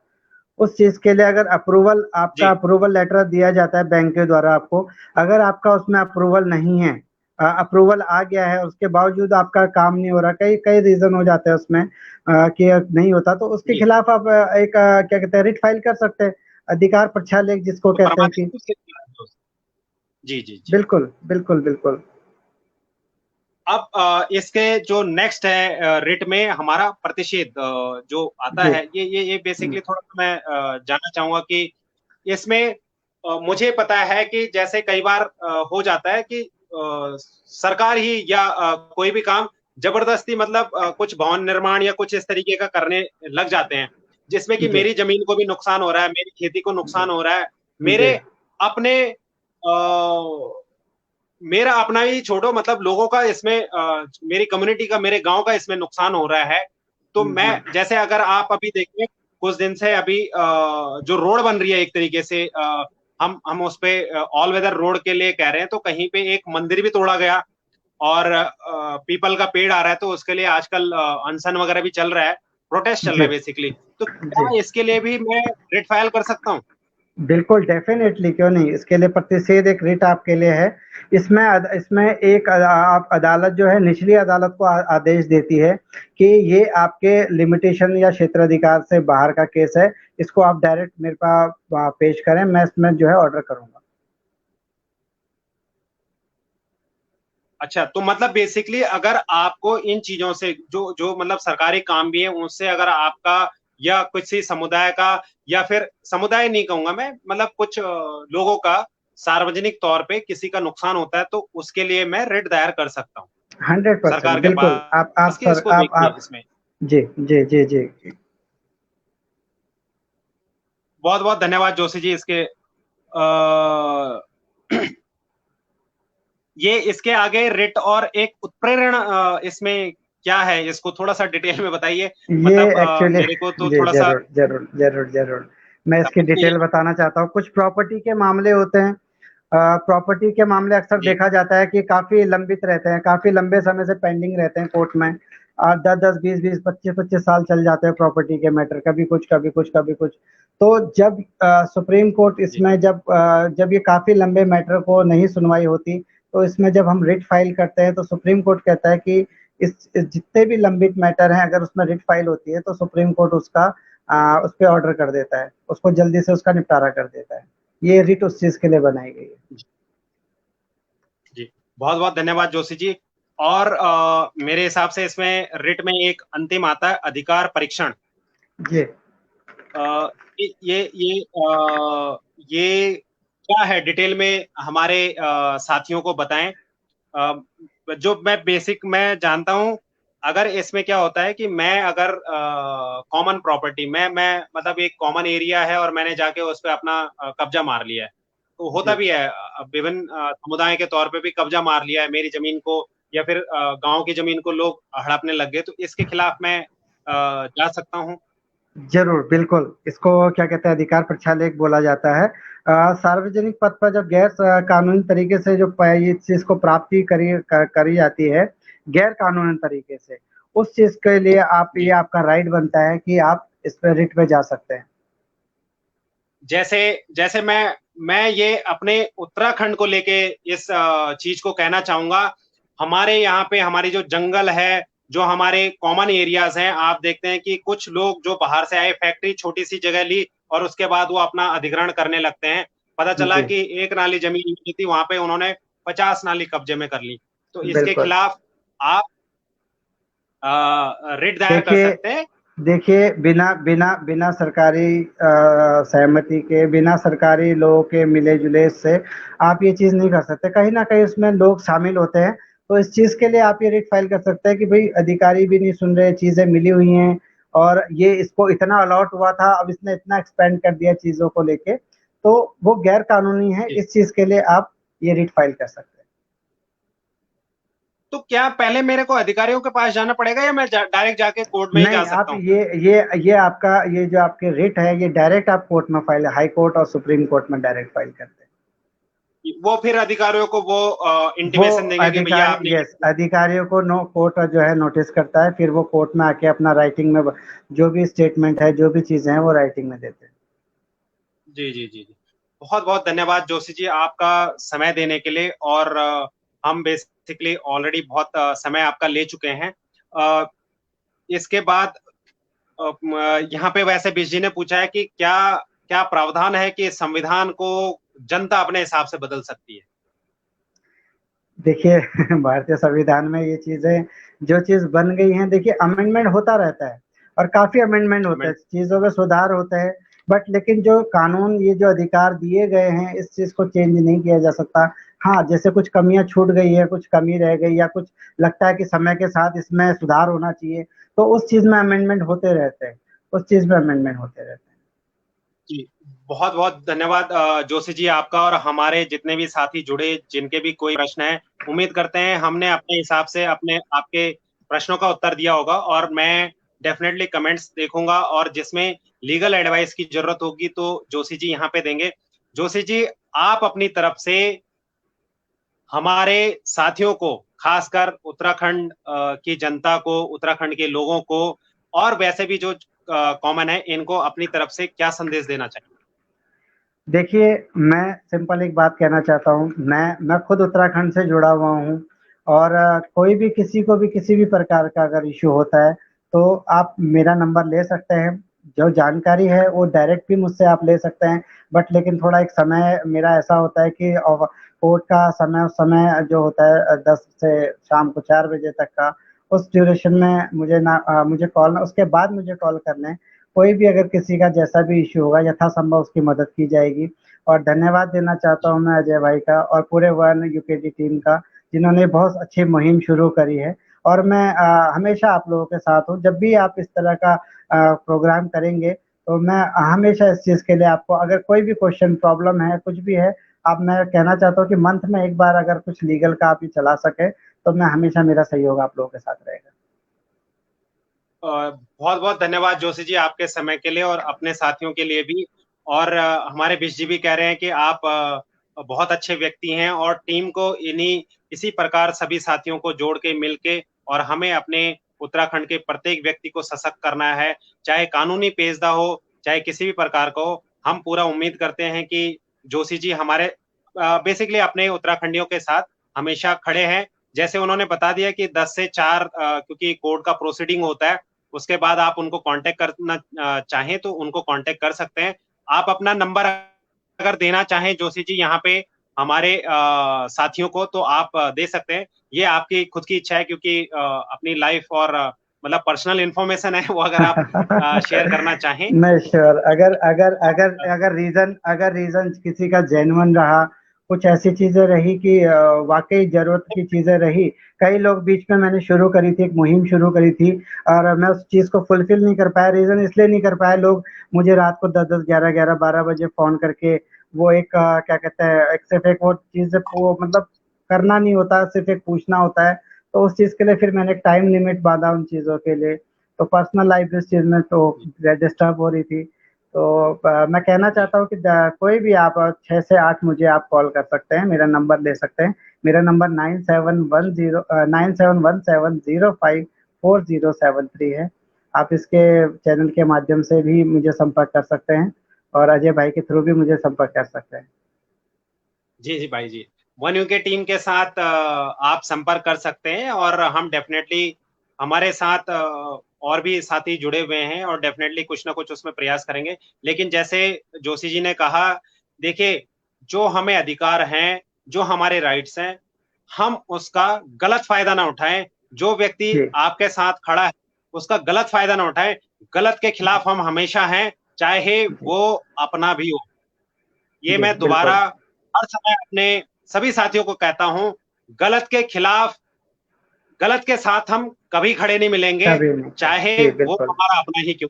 उस चीज़ के लिए अगर आपका जी अप्रूवल लेटर दिया जाता है बैंक के द्वारा आपको, अगर आपका उसमें अप्रूवल नहीं है, अप्रूवल आ गया है, उसके बावजूद आपका काम नहीं हो रहा, कई कई रीज़न हो जाते हैं उसमें कि नहीं होता, तो उसके जी, खिलाफ आप क्या कहते हैं, रिट फाइल कर सकते हैं। अधिकार प्रक्षालेख जिसको तो कहते हैं परमानेंट कि उसके खिलाफ जी जी जी। बिल्कुल, बिल्कुल, बिल्कुल। अब इसके जो नेक्स्ट है रिट में हमारा प्रतिषेध जो आता जी। है, ये हुँ, बेसिकली थोड़ा सा मैं जानना चाहूंगा कि इसमें मुझे पता है कि जैसे कई बार हो जाता है कि सरकार ही या कोई भी काम जबरदस्ती, मतलब कुछ भवन निर्माण या कुछ इस तरीके का करने लग जाते हैं, जिसमें कि जी, मेरी जमीन को भी नुकसान हो रहा है, मेरी खेती को जी, नुकसान हो रहा है, जी। मेरे अपने मेरा अपना ही छोड़ो, मतलब लोगों का इसमें मेरी कम्युनिटी का, मेरे गांव का इसमें नुकसान हो रहा है। तो मैं, जी, जैसे अगर आप अभी देखें, कुछ दिन से अभी जो रोड बन रही है एक तरीके से, हम उस पे ऑल वेदर रोड के लिए कह रहे हैं, तो कहीं पे एक मंदिर भी तोड़ा गया, और पीपल का पेड़ आ रहा है, तो उसके लिए आजकल अनशन वगैरह भी चल रहा है, प्रोटेस्ट चल रहा है जी, बेसिकली। तो जी। क्या इसके लिए भी मैं रिट फाइल कर सकता हूँ? बिल्कुल, डेफ़िनेटली, क्यों नहीं? इसके लिए प्रतिषेध एक रिट आपके लिए है। इसमें एक आप अदालत जो है, निचली अदालत को आदेश देती है कि ये आपके लिमिटेशन या क्षेत्राधिकार से बाहर का केस है, इसको आप डायरेक्ट मेरे पास पेश करें, मैं इसमें जो है ऑर्डर करूँगा। अच्छा, तो मतलब बेसिकली अगर आपको इन चीजों से जो जो मतलब सरकारी काम भी है, उनसे अगर आपका या किसी समुदाय का, या फिर समुदाय नहीं कहूंगा मैं, मतलब कुछ लोगों का सार्वजनिक तौर पे किसी का नुकसान होता है, तो उसके लिए मैं रिट दायर कर सकता हूँ 100% सरकार के बिल्कुल, आप पास कि सर इसको देखिए आप इसमें। जी, जी, जी, जी। बहुत बहुत धन्यवाद जोशी जी इसके आ, ये इसके आगे रिट और एक उत्प्रेरण इसमें क्या है, इसको थोड़ा सा डिटेल में बताइए, ये मतलब एक्चुअली मेरे को तो जी, थोड़ा सा ज़रूर, ज़रूर, ज़रूर, ज़रूर। मैं इसकी समझ में। डिटेल बताना चाहता हूँ। कुछ प्रॉपर्टी के मामले होते हैं, प्रॉपर्टी के मामले अक्सर जी देखा जाता है कि काफ़ी लंबित रहते हैं, काफ़ी लंबे समय से पेंडिंग रहते हैं कोर्ट में। 10 10 20 20 25 25 साल चल जाते हैं प्रॉपर्टी के मैटर, कभी कुछ कभी कुछ कभी कुछ। तो जब सुप्रीम कोर्ट जी इसमें जब ये काफी लंबे मैटर को नहीं सुनवाई होती, तो इसमें जब हम रिट फाइल करते हैं तो सुप्रीम कोर्ट कहता है कि इस जितने भी लंबित मैटर हैं अगर उसमें रिट फाइल होती है तो सुप्रीम कोर्ट उसका उस पे ऑर्डर कर देता है, उसको जल्दी से उसका निपटारा कर देता है। ये रिट उस चीज के लिए बनाई गई है। जी, बहुत बहुत धन्यवाद जोशी जी। और मेरे हिसाब से इसमें रिट में एक अंतिम आता है अधिकार परीक्षण। जी अ, ये क्या है, डिटेल में हमारे साथियों को बताएं। जो मैं जानता हूं, अगर इसमें क्या होता है कि मैं अगर कॉमन प्रॉपर्टी मैं मतलब एक कॉमन एरिया है और मैंने जाके उस पर अपना कब्जा मार लिया है, तो होता जी भी है विभिन्न समुदाय के तौर पे भी कब्जा मार लिया है मेरी जमीन को, या फिर गांव की जमीन को लोग हड़पने लग गए, तो इसके खिलाफ मैं जा सकता हूँ। जरूर, बिल्कुल। इसको क्या कहते हैं, अधिकार प्रक्षालेख बोला जाता है। सार्वजनिक पद पर जब गैर कानूनी तरीके से जो ये चीज को प्राप्ति करी जाती है गैर कानूनी तरीके से, उस चीज के लिए ये जी, आपका राइट बनता है कि आप इस पे रिट पे जा सकते हैं। जैसे जैसे मैं ये अपने उत्तराखंड को लेके इस चीज को कहना चाहूंगा। हमारे यहाँ पे हमारी जो जंगल है, जो हमारे कॉमन एरियाज हैं, आप देखते हैं कि कुछ लोग जो बाहर से आए, फैक्ट्री छोटी सी जगह ली और उसके बाद वो अपना अधिग्रहण करने लगते हैं। पता चला जी कि एक नाली जमीन मिली थी, वहां पे उन्होंने 50 नाली कब्जे में कर ली। तो इसके बिल्कुल। खिलाफ आप रिट दायर कर देखिए सकते हैं। देखिए बिना बिना बिना सरकारी सहमति के, बिना सरकारी लोगों के मिले-जुले से आप ये चीज़ नहीं कर सकते। कहीं न कहीं उसमें लोग शामिल होते हैं, तो इस चीज़ के लिए आप ये रिट फाइल कर सकते हैं कि भई अधिकारी भी नहीं सुन रहे, चीज़ें मिली हुई हैं और ये इसको इतना अलॉट हुआ था, अब इसने इतना एक्सपेंड कर दिया चीज़ों को लेके, तो वो गैर कानूनी है। जी। इस चीज़ के लिए आप ये रिट फाइल कर सकते हैं। तो क्या पहले मेरे को अधिकारियों के पास जाना पड़ेगा, या मैं डायरेक्ट जाके कोर्ट में ही जा नहीं, आप सकता हूँ? ये आपका ये जो आपके रिट है, ये डायरेक्ट आप कोर्ट में फाइल, हाई कोर्ट और सुप्रीम कोर्ट में डायरेक्ट फाइल करते हैं। वो फिर अधिकारियों को वो वो इंटीमेशन देंगे कि भैया आपने यस, अधिकारियों को नो कोर्ट जो है नोटिस करता है, फिर वो कोर्ट में आके अपना राइटिंग में जो भी स्टेटमेंट है, जो भी चीजें हैं, वो राइटिंग में देते हैं। जी जी जी जी। बहुत बहुत धन्यवाद जोशी जी, आपका समय देने के लिए। और हम बेसिकली ऑलरेडी बहुत समय आपका ले चुके हैं। अ, इसके बाद यहाँ पे वैसे बीस जी ने पूछा है कि क्या क्या प्रावधान है कि संविधान को जनता अपने हिसाब से बदल सकती है? देखिए भारतीय संविधान में ये चीजें, जो चीज बन गई हैं, देखिए अमेंडमेंट होता रहता है और काफी अमेंडमेंट होते हैं, चीजों में सुधार होते हैं, बट लेकिन जो कानून, ये जो अधिकार दिए गए हैं, इस चीज को चेंज नहीं किया जा सकता। हाँ, जैसे कुछ कमियां छूट गई है, कुछ कमी रह गई, या कुछ लगता है कि समय के साथ इसमें सुधार होना चाहिए, तो उस चीज में अमेंडमेंट होते रहते हैं, उस चीज में अमेंडमेंट होते रहते हैं। जी, बहुत बहुत धन्यवाद जोशी जी आपका। और हमारे जितने भी साथी जुड़े, जिनके भी कोई प्रश्न है, उम्मीद करते हैं हमने अपने हिसाब से अपने आपके प्रश्नों का उत्तर दिया होगा। और मैं डेफिनेटली कमेंट्स देखूंगा, और जिसमें लीगल एडवाइस की जरूरत होगी तो जोशी जी यहाँ पे देंगे। जोशी जी, आप अपनी तरफ से हमारे साथियों को, खासकर उत्तराखंड की जनता को, उत्तराखंड के लोगों को, और वैसे भी जो कॉमन है, इनको अपनी तरफ से क्या संदेश देना चाहिए? देखिए, मैं सिंपल एक बात कहना चाहता हूँ, मैं खुद उत्तराखंड से जुड़ा हुआ हूँ और कोई भी किसी को भी किसी भी प्रकार का अगर इश्यू होता है, तो आप मेरा नंबर ले सकते हैं। जो जानकारी है वो डायरेक्ट भी मुझसे आप ले सकते हैं, बट लेकिन थोड़ा एक समय मेरा ऐसा होता है कि कोर्ट का समय, उस समय जो होता है 10 से शाम को 4 बजे तक का, उस ड्यूरेशन में मुझे कॉल, उसके बाद मुझे कॉल करना है। कोई भी अगर किसी का जैसा भी इश्यू होगा, यथासंभव उसकी मदद की जाएगी। और धन्यवाद देना चाहता हूँ मैं अजय भाई का और पूरे वन यूकेटी टीम का, जिन्होंने बहुत अच्छी मुहिम शुरू करी है। और मैं हमेशा आप लोगों के साथ हूँ, जब भी आप इस तरह का प्रोग्राम करेंगे, तो मैं हमेशा इस चीज़ के लिए आपको, अगर कोई भी क्वेश्चन, प्रॉब्लम है, कुछ भी है, अब मैं कहना चाहता हूँ कि मंथ में एक बार अगर कुछ लीगल का आप ये चला सकें, तो मैं हमेशा, मेरा सहयोग आप लोगों के साथ रहेगा। बहुत बहुत धन्यवाद जोशी जी, आपके समय के लिए और अपने साथियों के लिए भी। और हमारे बीच जी भी कह रहे हैं कि आप बहुत अच्छे व्यक्ति हैं, और टीम को इसी प्रकार सभी साथियों को जोड़ के, मिल के, और हमें अपने उत्तराखंड के प्रत्येक व्यक्ति को सशक्त करना है, चाहे कानूनी पेशदा हो, चाहे किसी भी प्रकार का हो। हम पूरा उम्मीद करते हैं कि जोशी जी हमारे बेसिकली अपने उत्तराखंडियों के साथ हमेशा खड़े हैं। जैसे उन्होंने बता दिया कि 10 से 4 क्योंकि कोर्ट का प्रोसीडिंग होता है, उसके बाद आप उनको कांटेक्ट करना चाहें तो उनको कांटेक्ट कर सकते हैं। आप अपना नंबर अगर देना चाहें जोशी जी यहाँ पे हमारे साथियों को तो आप दे सकते हैं। ये आपकी खुद की इच्छा है क्योंकि अपनी लाइफ और मतलब पर्सनल इन्फॉर्मेशन है वो अगर आप शेयर करना चाहें। नहीं श्योर, अगर रीजन किसी का जेन्युइन रहा, कुछ ऐसी चीजें रही कि वाकई जरूरत की चीजें रही। कई लोग बीच में मैंने शुरू करी थी, एक मुहिम शुरू करी थी और मैं उस चीज को फुलफिल नहीं कर पाया। रीजन इसलिए नहीं कर पाया, लोग मुझे रात को 10-10, 11-11, 12 बजे फोन करके वो एक क्या कहते हैं, एक सिर्फ एक वो चीज वो मतलब करना नहीं होता, सिर्फ एक पूछना होता है। तो उस चीज के लिए फिर मैंने एक टाइम लिमिट बांधा उन चीजों के लिए। तो पर्सनल लाइफ इस चीज में तो डिस्टर्ब हो रही थी। तो मैं कहना चाहता हूँ कि कोई भी आप 6 से 8 मुझे आप कॉल कर सकते हैं, मेरा नंबर ले सकते हैं। मेरा नंबर 9717054073 है। आप इसके चैनल के माध्यम से भी मुझे संपर्क कर सकते हैं और अजय भाई के थ्रू भी मुझे संपर्क कर सकते हैं। जी, जी भाई जी। वन यूके टीम के साथ आप संपर्क कर सकते हैं और हम डेफिनेटली हमारे साथ और भी साथी जुड़े हुए हैं और डेफिनेटली कुछ ना कुछ उसमें प्रयास करेंगे। लेकिन जैसे जोशी जी ने कहा, देखिए जो हमें अधिकार हैं, जो हमारे राइट्स हैं, हम उसका गलत फायदा ना उठाएं। जो व्यक्ति जी आपके साथ खड़ा है, उसका गलत फायदा ना उठाएं। गलत के खिलाफ हम हमेशा हैं, चाहे जी वो अपना भी हो। ये जी मैं दोबारा बिल्कुल। हर समय अपने सभी साथियों को कहता हूं, गलत के खिलाफ, गलत के साथ हम कभी खड़े नहीं मिलेंगे, कभी नहीं कभी, चाहे जी वो बिल्कुल हमारा अपना ही क्यों।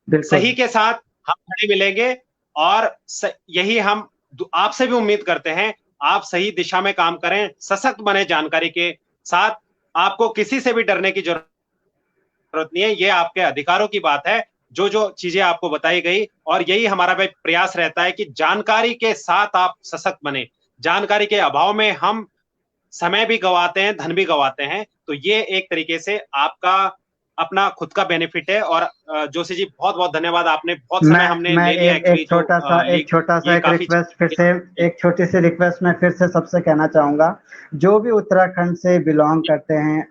बिल्कुल। सही के साथ हम खड़े मिलेंगे और यही हम आपसे भी उम्मीद करते हैं। आप सही दिशा में काम करें, सशक्त बने जानकारी के साथ। आपको किसी से भी डरने की जरूरत नहीं है, ये आपके अधिकारों की बात है। जो जो चीजें आपको बताई गई और यही हमारा भी प्रयास रहता है कि जानकारी के साथ आप सशक्त बने। जानकारी के अभाव में हम समय भी गवाते हैं, धन भी गवाते हैं। तो ये एक तरीके से आपका अपना खुद का बेनिफिट है। और जोशी जी बहुत बहुत धन्यवाद, आपने बहुत समय हमने मैं ले लिया एक एक्चुअली जो ये एक काफी रिक्वेस्ट फिर से, जी, एक छोटी सी रिक्वेस्ट मैं फिर से सबसे कहना चाहूंगा। जो भी उत्तराखंड से बिलोंग जी, करते हैं,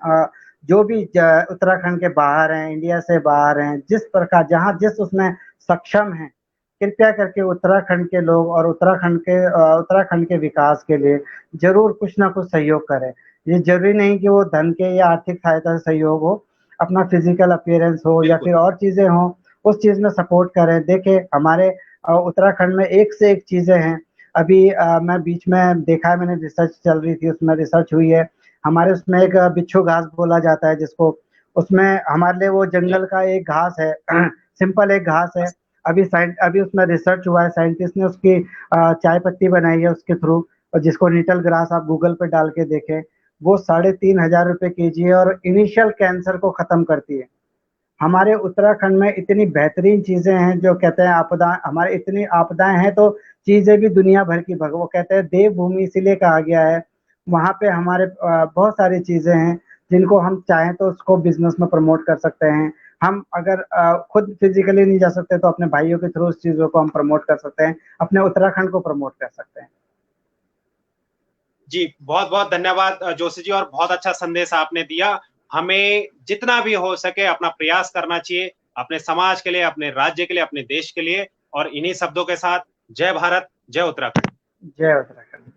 जो भी उत्तराखंड के बाहर हैं, इंडिया से बाहर हैं, जिस प्रकार जहाँ जिस उसमें सक्षम हैं, कृपया करके उत्तराखंड के लोग और उत्तराखंड के विकास के लिए जरूर कुछ ना कुछ सहयोग करें। ये जरूरी नहीं कि वो धन के या आर्थिक सहायता से सहयोग हो, अपना फिजिकल अपीयरेंस हो या बिल्कुल। फिर और चीजें हों, उस चीज में सपोर्ट करें। देखिए हमारे उत्तराखंड में एक से एक चीजें हैं। अभी मैं बीच में देखा है, मैंने रिसर्च चल रही थी, उसमें रिसर्च हुई है। हमारे उसमें एक बिच्छू घास बोला जाता है जिसको, उसमें हमारे लिए वो जी, जंगल का एक घास है, सिंपल एक घास है। अभी उसमें रिसर्च हुआ है, साइंटिस्ट ने उसकी चाय पत्ती बनाई है उसके थ्रू, और जिसको निटल ग्रास आप गूगल पे डाल के देखें, वो 3,500 रुपए केजी है और इनिशियल कैंसर को खत्म करती है। हमारे उत्तराखंड में इतनी बेहतरीन चीजें हैं, जो कहते हैं आपदा, हमारे इतनी आपदाएं हैं तो चीजें भी दुनिया भर की वो कहते हैं देवभूमि इसीलिए कहा गया है। वहां पे हमारे बहुत सारी चीजें हैं जिनको हम चाहें तो उसको बिजनेस में प्रमोट कर सकते हैं। हम अगर खुद फिजिकली नहीं जा सकते तो अपने भाइयों के थ्रू उस चीजों को हम प्रमोट कर सकते हैं, अपने उत्तराखंड को प्रमोट कर सकते हैं। जी, बहुत बहुत धन्यवाद जोशी जी, और बहुत अच्छा संदेश आपने दिया। हमें जितना भी हो सके अपना प्रयास करना चाहिए, अपने समाज के लिए, अपने राज्य के लिए, अपने देश के लिए। और इन्हीं शब्दों के साथ जय भारत, जय उत्तराखंड। जय उत्तराखंड।